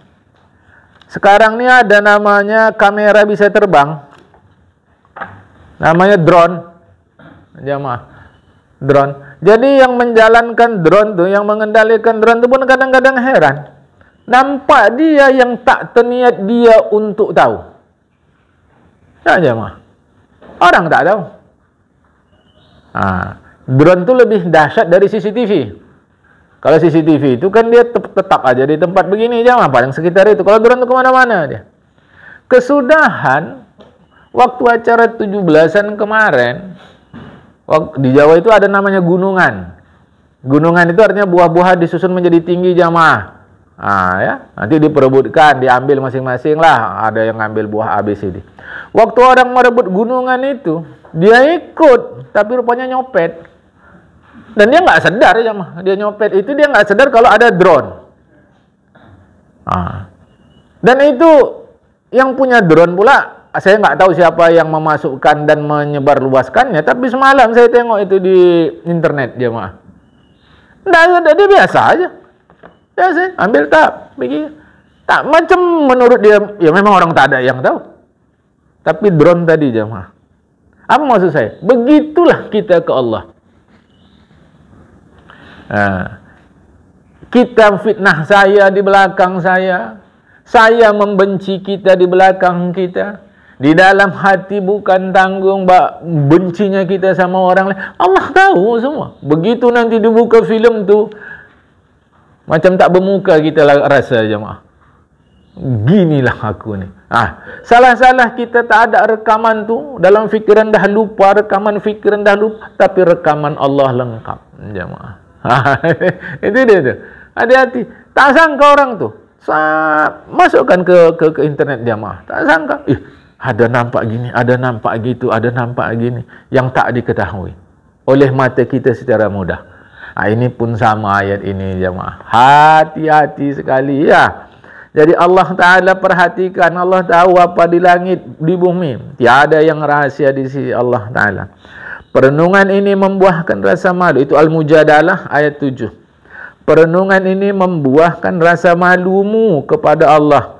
Sekarang nih ada namanya kamera bisa terbang. Namanya drone. Jamaah. Drone. Jadi yang menjalankan drone tuh, yang mengendalikan drone tuh pun kadang-kadang heran. Nampak dia yang tak terniat dia untuk tahu. Ya jamaah. Orang tak tahu. Drone tuh lebih dahsyat dari CCTV. Kalau CCTV itu kan dia tetap aja di tempat begini jamaah, paling sekitar itu. Kalau drone itu kemana-mana dia. Kesudahan waktu acara 17-an kemarin, di Jawa itu ada namanya gunungan. Gunungan itu artinya buah-buahan disusun menjadi tinggi jamaah. Ya, nanti diperebutkan, diambil masing-masing lah. Ada yang ngambil buah ABCD. Waktu orang merebut gunungan itu, dia ikut, tapi rupanya nyopet. Dan dia nggak sadar jamaah, dia nyopet itu dia nggak sadar kalau ada drone. Dan itu yang punya drone pula, saya nggak tahu siapa yang memasukkan dan menyebarluaskannya, tapi semalam saya tengok itu di internet jemaah. Nah, dia biasa aja. Biasa, ambil tak, pergi. Tak macam menurut dia, ya memang orang tak ada yang tahu. Tapi drone tadi jemaah. Apa maksud saya? Begitulah kita ke Allah. Kita fitnah saya di belakang saya membenci kita di belakang kita. Di dalam hati bukan tanggung bencinya kita sama orang lain. Allah tahu semua. Begitu nanti dibuka filem tu, macam tak bermuka kita rasa, jemaah. Ginilah aku ni. Salah-salah kita tak ada rekaman tu. Dalam fikiran dah lupa, rekaman fikiran dah lupa, tapi rekaman Allah lengkap, jemaah. Itu dia tu. Hati-hati. Tak sangka orang tu. Masukkan ke internet, jemaah. Tak sangka. Ada nampak gini, ada nampak gitu, ada nampak gini, yang tak diketahui oleh mata kita secara mudah. Ini pun sama ayat ini, jemaah. Hati-hati sekali, ya. Jadi Allah Ta'ala perhatikan, Allah tahu apa di langit, di bumi. Tiada yang rahasia di sisi Allah Ta'ala. Perenungan ini membuahkan rasa malu. Itu Al-Mujadalah ayat 7. Perenungan ini membuahkan rasa malumu kepada Allah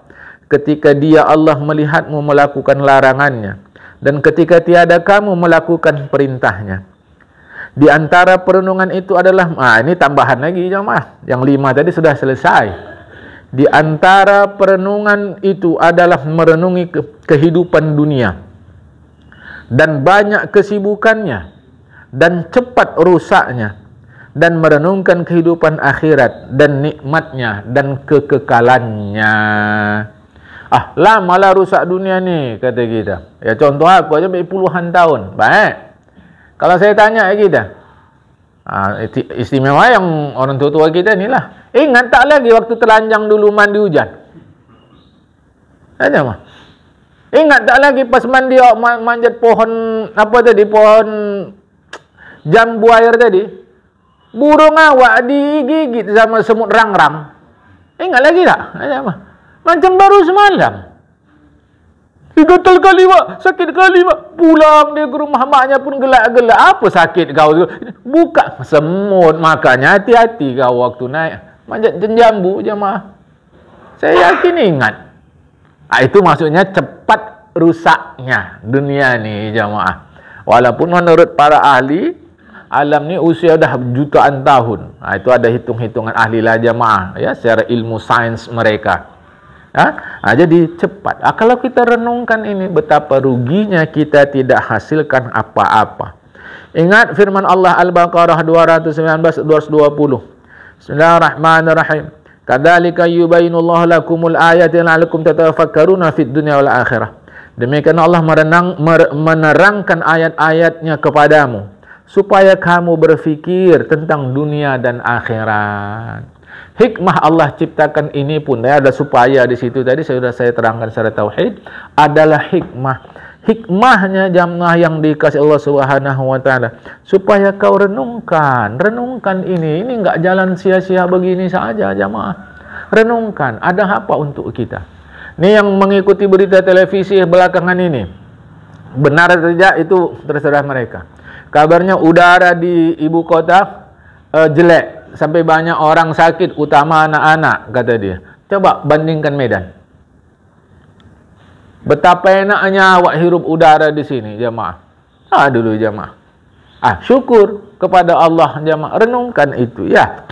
ketika Dia Allah melihatmu melakukan larangannya, dan ketika tiada kamu melakukan perintahnya. Di antara perenungan itu adalah, ini tambahan lagi, jemaah. Yang 5 tadi sudah selesai. Di antara perenungan itu adalah merenungi kehidupan dunia dan banyak kesibukannya dan cepat rusaknya, dan merenungkan kehidupan akhirat dan nikmatnya dan kekekalannya. Lamalah rusak dunia ni, kata kita. Ya, contoh aku aja puluhan tahun. Baik. Kalau saya tanya kita, istimewa yang orang tua-tua kita ni lah. Ingat tak lagi waktu telanjang dulu mandi hujan? Ada mah. Ingat tak lagi pas mandi manjat pohon apa tadi, pohon jambu air tadi, burung awak digigit sama semut rangrang. Ingat lagi tak? Ada mah. Macam baru semalam. Gatal kali, Pak. Sakit kali, Pak. Pulang dia ke rumah maknya pun gelak-gelak. Apa sakit kau tu? Buka semut. Makanya hati-hati kau waktu naik manjat jambu, jemaah. Saya yakin ingat. Itu maksudnya cepat rusaknya dunia ni, jemaah. Walaupun menurut para ahli, alam ni usia dah jutaan tahun. Itu ada hitung-hitungan ahli lah, jemaah. Ya, secara ilmu sains mereka. Jadi cepat. Kalau kita renungkan ini, betapa ruginya kita tidak hasilkan apa-apa. Ingat firman Allah Al-Baqarah 219-220. Bismillahirrahmanirrahim. Kadzalika yubayyinullahu lakumul ayati la'allakum tatafakkaruna fid dunya wal akhirah. Demikian Allah menerangkan ayat-ayatnya kepadamu supaya kamu berfikir tentang dunia dan akhirat. Hikmah Allah ciptakan ini pun, ada supaya di situ tadi sudah saya terangkan secara tauhid, adalah hikmah. Hikmahnya jamaah yang dikasih Allah Subhanahu wa taala supaya kau renungkan ini enggak jalan sia-sia begini saja, jamaah. Renungkan, ada apa untuk kita. Ini yang mengikuti berita televisi belakangan ini, benar atau tidak itu terserah mereka. Kabarnya udara di ibu kota jelek, sampai banyak orang sakit, utama anak-anak, kata dia. Coba bandingkan Medan. Betapa enaknya awak hirup udara di sini, jemaah. Dulu jemaah. Syukur kepada Allah, jemaah. Renungkan itu, ya.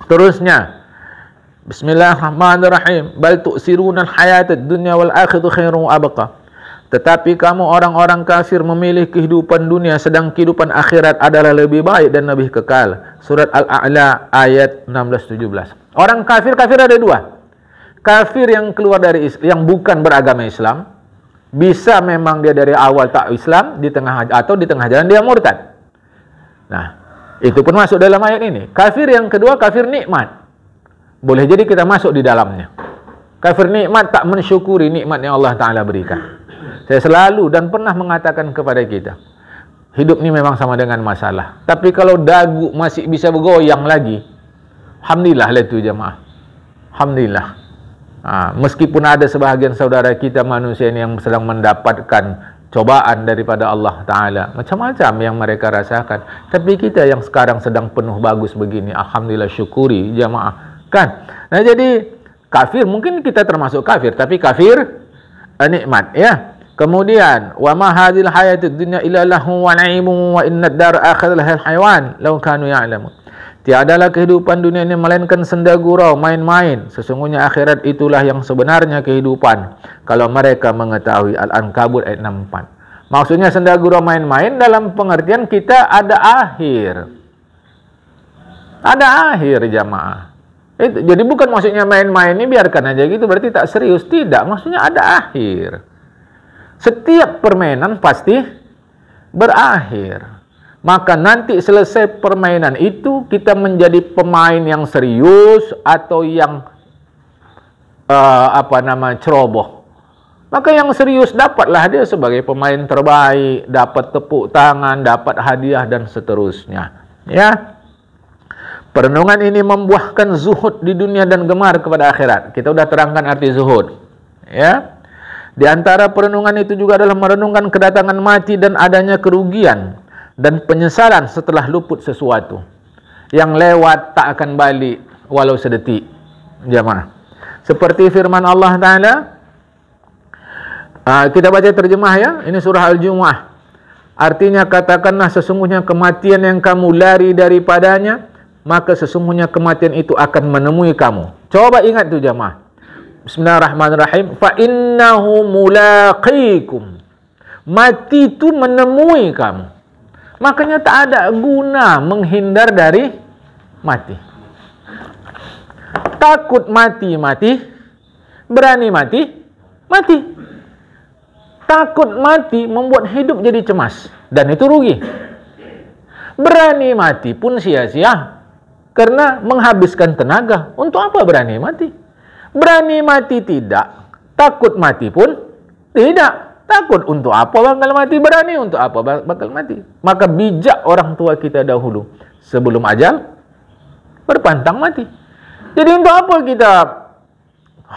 Terusnya, Bismillahirrahmanirrahim. Bal tu'siruna al-hayatad dunya wal akhiratu khairun wa abqa. Tetapi kamu orang-orang kafir memilih kehidupan dunia, sedang kehidupan akhirat adalah lebih baik dan lebih kekal. Surat Al-A'la ayat 16-17. Orang kafir ada dua. Kafir yang keluar dari Islam, yang bukan beragama Islam, bisa memang dia dari awal tak Islam, di tengah jalan dia murtad. Nah, itu pun masuk dalam ayat ini. Kafir yang kedua, kafir nikmat. Boleh jadi kita masuk di dalamnya. Kafir nikmat tak mensyukuri nikmat yang Allah Ta'ala berikan. Saya selalu dan pernah mengatakan kepada kita, hidup ni memang sama dengan masalah. Tapi kalau dagu masih bisa bergoyang lagi, alhamdulillah lah itu, jemaah. Alhamdulillah. Meskipun ada sebahagian saudara kita manusia ini yang sedang mendapatkan cobaan daripada Allah Ta'ala, macam-macam yang mereka rasakan, tapi kita yang sekarang sedang penuh bagus begini, alhamdulillah, syukuri, jemaah. Kan? Nah, jadi kafir, mungkin kita termasuk kafir, tapi kafir nikmat, ya. Kemudian, wa ma hadhil hayatid dunya illa lahu wa na'imun wa innad dar akhirah lahal hayawan law kanu ya'lamun. Tiadalah kehidupan dunia ini melainkan senda gurau, main-main. Sesungguhnya akhirat itulah yang sebenarnya kehidupan. Kalau mereka mengetahui. Al-Ankabut ayat 64. Maksudnya senda gurau, main-main dalam pengertian kita ada akhir. Ada akhir, jamaah. Jadi bukan maksudnya main-main ini biarkan aja gitu, berarti tak serius. Tidak, maksudnya ada akhir. Setiap permainan pasti berakhir. Maka nanti selesai permainan itu, kita menjadi pemain yang serius atau yang ceroboh. Maka yang serius dapatlah dia sebagai pemain terbaik, dapat tepuk tangan, dapat hadiah dan seterusnya. Ya. Perenungan ini membuahkan zuhud di dunia dan gemar kepada akhirat. Kita sudah terangkan arti zuhud. Ya. Di antara perenungan itu juga adalah merenungkan kedatangan mati dan adanya kerugian dan penyesalan setelah luput sesuatu. Yang lewat tak akan balik walau sedetik. Jamaah. Seperti firman Allah Ta'ala. Kita baca terjemah ya. Ini surah Al-Jumu'ah. Artinya, katakanlah sesungguhnya kematian yang kamu lari daripadanya, maka sesungguhnya kematian itu akan menemui kamu. Coba ingat tu jamaah. Bismillahirrahmanirrahim. Fa innahu mulaqikum. Mati itu menemui kamu. Makanya tak ada guna menghindar dari mati. Takut mati, mati. Berani mati, mati. Takut mati membuat hidup jadi cemas. Dan itu rugi. Berani mati pun sia-sia. Karena menghabiskan tenaga. Untuk apa berani mati? Berani mati tidak. Takut mati pun tidak. Takut untuk apa bakal mati, berani untuk apa bakal mati. Maka bijak orang tua kita dahulu. Sebelum ajal, berpantang mati. Jadi untuk apa kita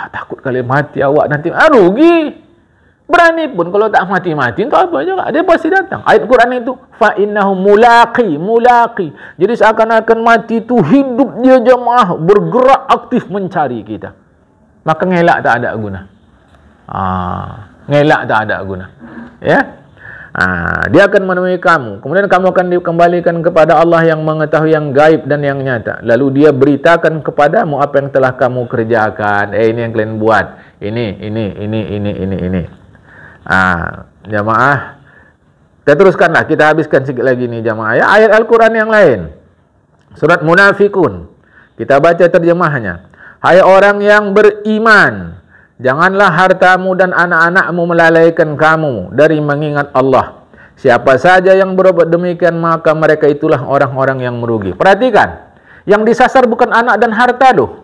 takut kali mati awak nanti, rugi. Berani pun kalau tak mati-mati, untuk apa juga? Dia pasti datang. Ayat Quran itu, fa innahu mulaqi. Jadi seakan-akan mati itu hidup dia jemaah, bergerak aktif mencari kita. Maka ngelak tak ada guna. Ngelak tak ada guna. Ya. Dia akan menemui kamu. Kemudian kamu akan dikembalikan kepada Allah yang mengetahui yang gaib dan yang nyata. Lalu dia beritakan kepadamu apa yang telah kamu kerjakan. Ini yang kalian buat. Ini. Jamaah. Kita teruskanlah. Kita habiskan sikit lagi nih jamaah. Ya, ayat Al-Quran yang lain. Surat Munafikun. Kita baca terjemahnya. Hai orang yang beriman, janganlah hartamu dan anak-anakmu melalaikan kamu dari mengingat Allah. Siapa saja yang berbuat demikian, maka mereka itulah orang-orang yang merugi. Perhatikan, yang disasar bukan anak dan harta loh.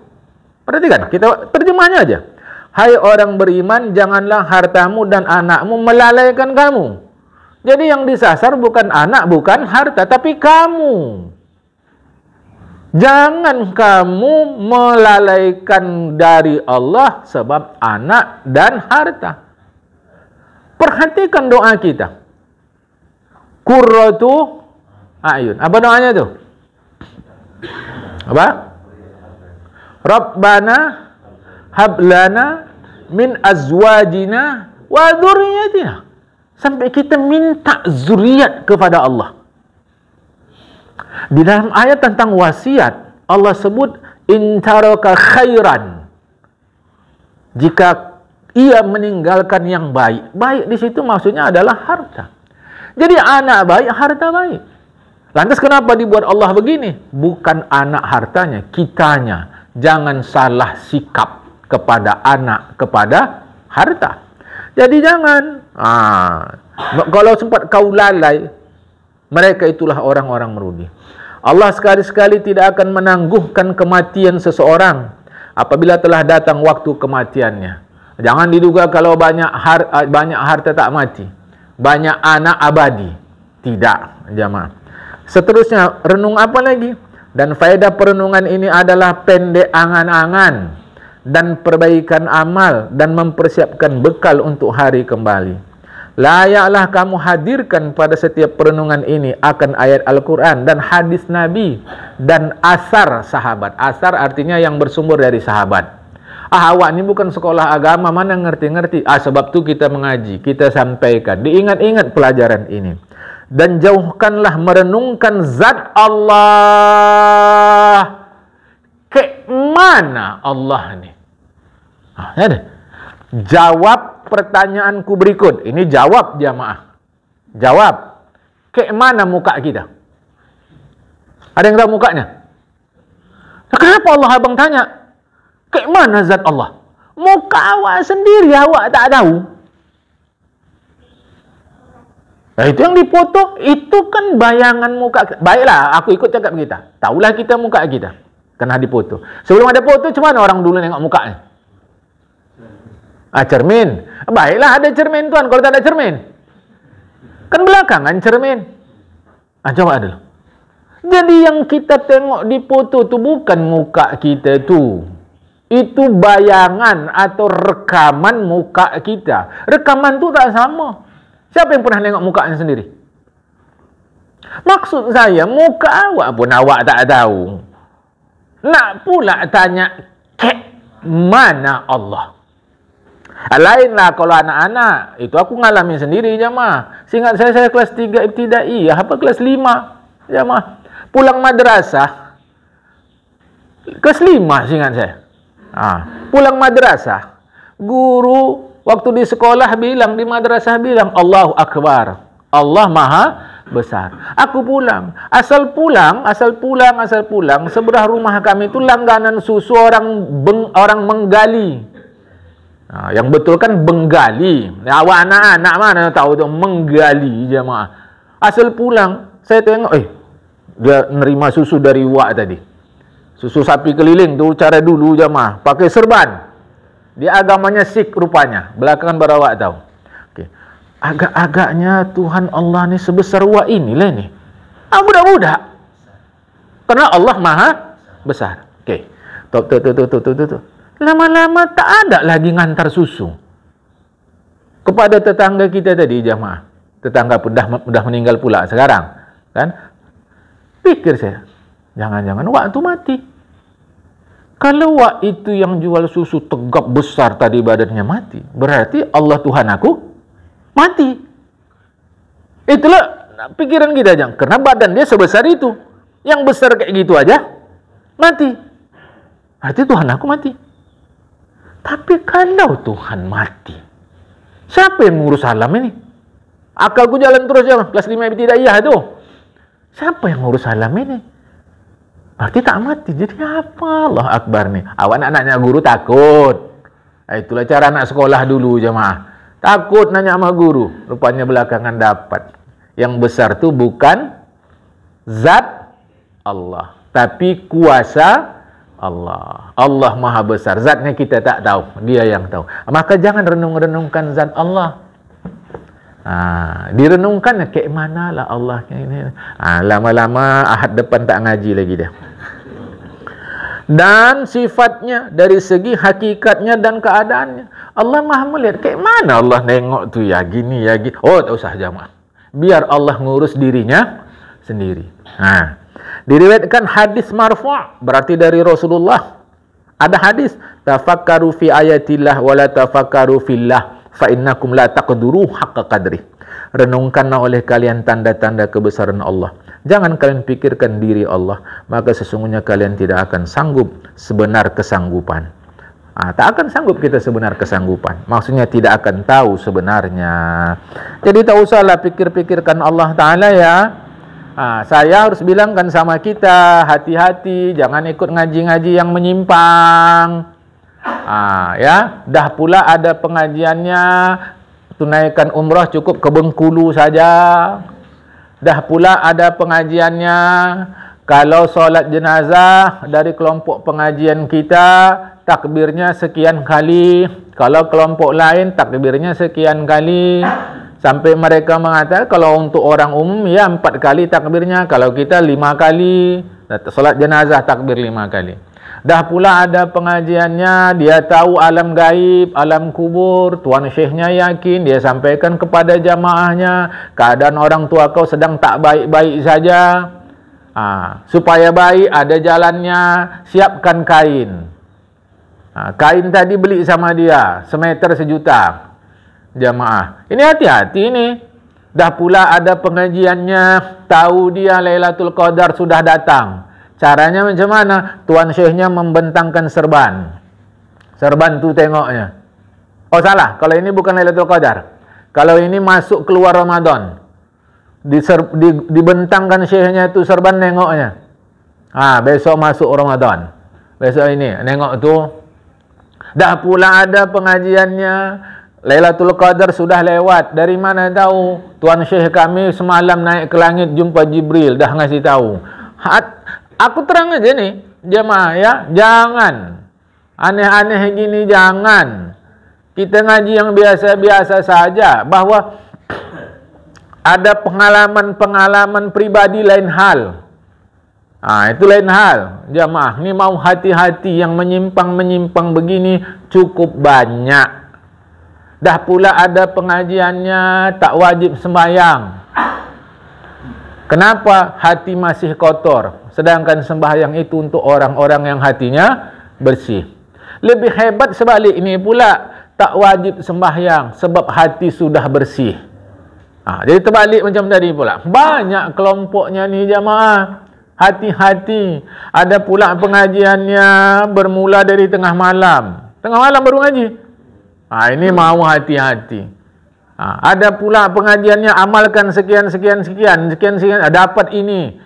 Perhatikan, kita terjemahnya aja. Hai orang beriman, janganlah hartamu dan anakmu melalaikan kamu. Jadi yang disasar bukan anak, bukan harta, tapi kamu. Jangan kamu melalaikan dari Allah sebab anak dan harta. Perhatikan doa kita. Qurratu a'yun. Apa doanya tu? Apa? Rabbana hablana min azwajina wa dzurriyyatina. Sampai kita minta zuriat kepada Allah. Di dalam ayat tentang wasiat, Allah sebut in taraka khairan. Jika ia meninggalkan yang baik. Baik di situ maksudnya adalah harta. Jadi anak baik, harta baik. Lantas kenapa dibuat Allah begini? Bukan anak hartanya, kitanya. Jangan salah sikap kepada anak, kepada harta. Jadi jangan. Kalau sempat kau lalai, mereka itulah orang-orang merugi. Allah sekali-sekali tidak akan menangguhkan kematian seseorang apabila telah datang waktu kematiannya. Jangan diduga kalau banyak harta tak mati, banyak anak abadi. Tidak, jamaah. Seterusnya, renung apa lagi? Dan faedah perenungan ini adalah pendek angan-angan dan perbaikan amal dan mempersiapkan bekal untuk hari kembali. Layaklah kamu hadirkan pada setiap perenungan ini akan ayat Al-Quran dan hadis Nabi dan asar sahabat. Asar artinya yang bersumber dari sahabat. Awak ini bukan sekolah agama, mana ngerti-ngerti. Sebab tu kita mengaji, kita sampaikan. Diingat-ingat pelajaran ini. Dan jauhkanlah merenungkan zat Allah. Ke mana Allah ni? Ada. Jawab pertanyaanku berikut. Ini jawab jamaah. Jawab. Ke mana muka kita? Ada yang tahu mukanya? Kenapa Allah abang tanya? Ke mana zat Allah? Muka awak sendiri awak tak tahu. Nah, itu yang dipoto, itu kan bayangan muka. Baiklah, aku ikut cakap kita. Taulah kita muka kita. Kena dipoto. Sebelum ada foto, macam mana orang dulu tengok mukanya? Cermin. Baiklah, ada cermin tuan. Kalau tak ada cermin, kan belakangan cermin. Coba dulu. Jadi yang kita tengok di foto tu bukan muka kita tu. Itu bayangan atau rekaman muka kita. Rekaman tu tak sama. Siapa yang pernah tengok mukanya sendiri? Maksud saya, muka awak pun awak tak tahu. Nak pula tanya, ke mana Allah? Lainlah kalau anak-anak. Itu aku ngalami sendiri jamaah. Seingat saya kelas 3 ibtidaiyah, apa kelas 5 jamaah. Pulang madrasah. Kelas 5 seingat saya. Pulang madrasah. Guru waktu di sekolah bilang, di madrasah bilang, Allahu Akbar. Allah Maha Besar. Aku pulang. Asal pulang, sebelah rumah kami itu langganan susu orang menggali. Yang betul kan Bengali. Awak anak-anak mana tahu tu menggali jemaah. Asal pulang, saya tengok, dia nerima susu dari wak tadi. Susu sapi keliling tu cara dulu jemaah, pakai serban. Dia agamanya Sikh rupanya. Belakangan baru awak tahu. Okay. Agak-agaknya Tuhan Allah ni sebesar wak inilah ni. Budak-budak. Karena Allah Maha Besar. Okey. Tuh. Lama-lama tak ada lagi ngantar susu kepada tetangga kita tadi jamaah. Tetangga pun dah meninggal pula sekarang, kan? Pikir saya, jangan-jangan wak tu mati. Kalau wak itu yang jual susu tegap besar tadi badannya mati, berarti Allah Tuhan aku mati. Itulah pikiran kita jangan, karena badan dia sebesar itu. Yang besar kayak gitu aja mati, berarti Tuhan aku mati. Tapi kalau Tuhan mati, siapa yang ngurus alam ini? Akalku jalan terus ya, kelas 5 ibtidaiyah tu. Siapa yang ngurus alam ini? Berarti tak mati. Jadi apa? Allah Akbar nih. Awak nak nanya guru takut. Itulah cara anak sekolah dulu jemaah. Takut nanya sama guru. Rupanya belakangan dapat. Yang besar tu bukan zat Allah, tapi kuasa Allah. Allah Maha Besar. Zatnya kita tak tahu. Dia yang tahu. Maka jangan renung-renungkan zat Allah. Direnungkan kayak mana lah Allah ini. Lama-lama ahad depan tak ngaji lagi dah. Dan sifatnya dari segi hakikatnya dan keadaannya, Allah Maha melihat. Kayak mana Allah nengok tu ya gini ya gini. Oh, tak usah jamaah. Biar Allah ngurus dirinya sendiri. Diriwayatkan hadis marfu', berarti dari Rasulullah. Ada hadis, tafakkaru fi ayatillah wa la tafakkaru fillah fa innakum la taqduru haqqa qadri. Renungkanlah oleh kalian tanda-tanda kebesaran Allah. Jangan kalian pikirkan diri Allah, maka sesungguhnya kalian tidak akan sanggup sebenar kesanggupan. Tak akan sanggup kita sebenar kesanggupan. Maksudnya tidak akan tahu sebenarnya. Jadi tak usahlah pikir-pikirkan Allah Ta'ala ya. Saya harus bilangkan sama kita, hati-hati, jangan ikut ngaji-ngaji yang menyimpang. Ya, dah pula ada pengajiannya, tunaikan umrah cukup ke Bengkulu saja. Dah pula ada pengajiannya, kalau solat jenazah dari kelompok pengajian kita, takbirnya sekian kali. Kalau kelompok lain, takbirnya sekian kali. Sampai mereka mengatakan kalau untuk orang umum ya 4 kali takbirnya, kalau kita 5 kali. Solat jenazah takbir 5 kali. Dah pula ada pengajiannya, dia tahu alam gaib, alam kubur, tuan syekhnya yakin, dia sampaikan kepada jamaahnya, keadaan orang tua kau sedang tak baik-baik saja. Supaya baik ada jalannya, siapkan kain. Kain tadi beli sama dia, semeter 1 juta. Jamaah, ini hati-hati ini. Dah pula ada pengajiannya, tahu dia Lailatul Qadar sudah datang. Caranya macam mana? Tuan Syekhnya membentangkan serban. Serban tu tengoknya. Oh salah, kalau ini bukan Lailatul Qadar. Kalau ini masuk keluar Ramadan. Dibentangkan Syekhnya tu serban, nengoknya. Besok masuk Ramadan. Besok ini, nengok tu. Dah pula ada pengajiannya, Lailatul Qadar sudah lewat. Dari mana tahu? Tuan Syekh kami semalam naik ke langit jumpa Jibril, dah ngasih tahu. Aku terang aja nih, jemaah ya, jangan aneh-aneh gini, jangan. Kita ngaji yang biasa-biasa saja, bahwa ada pengalaman-pengalaman pribadi lain hal. Itu lain hal. Jamaah, ni mau hati-hati, yang menyimpang-menyimpang begini cukup banyak. Dah pula ada pengajiannya tak wajib sembahyang. Kenapa? Hati masih kotor. Sedangkan sembahyang itu untuk orang-orang yang hatinya bersih. Lebih hebat sebalik ini pula, tak wajib sembahyang sebab hati sudah bersih. Jadi terbalik macam tadi pula. Banyak kelompoknya ni jamaah. Hati-hati. Ada pula pengajiannya bermula dari tengah malam. Tengah malam baru ngaji. Ini mau hati-hati. Ada pula pengajiannya amalkan sekian. Dapat ini.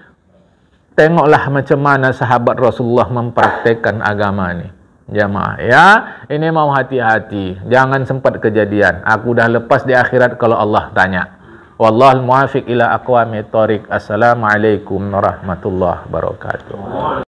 Tengoklah macam mana sahabat Rasulullah mempraktekkan agama ni. Jamaah ya, ini mau hati-hati. Jangan sempat kejadian. Aku dah lepas di akhirat kalau Allah tanya. Wallahul muwaffiq ila aqwamit thoriq. Assalamualaikum warahmatullahi wabarakatuh.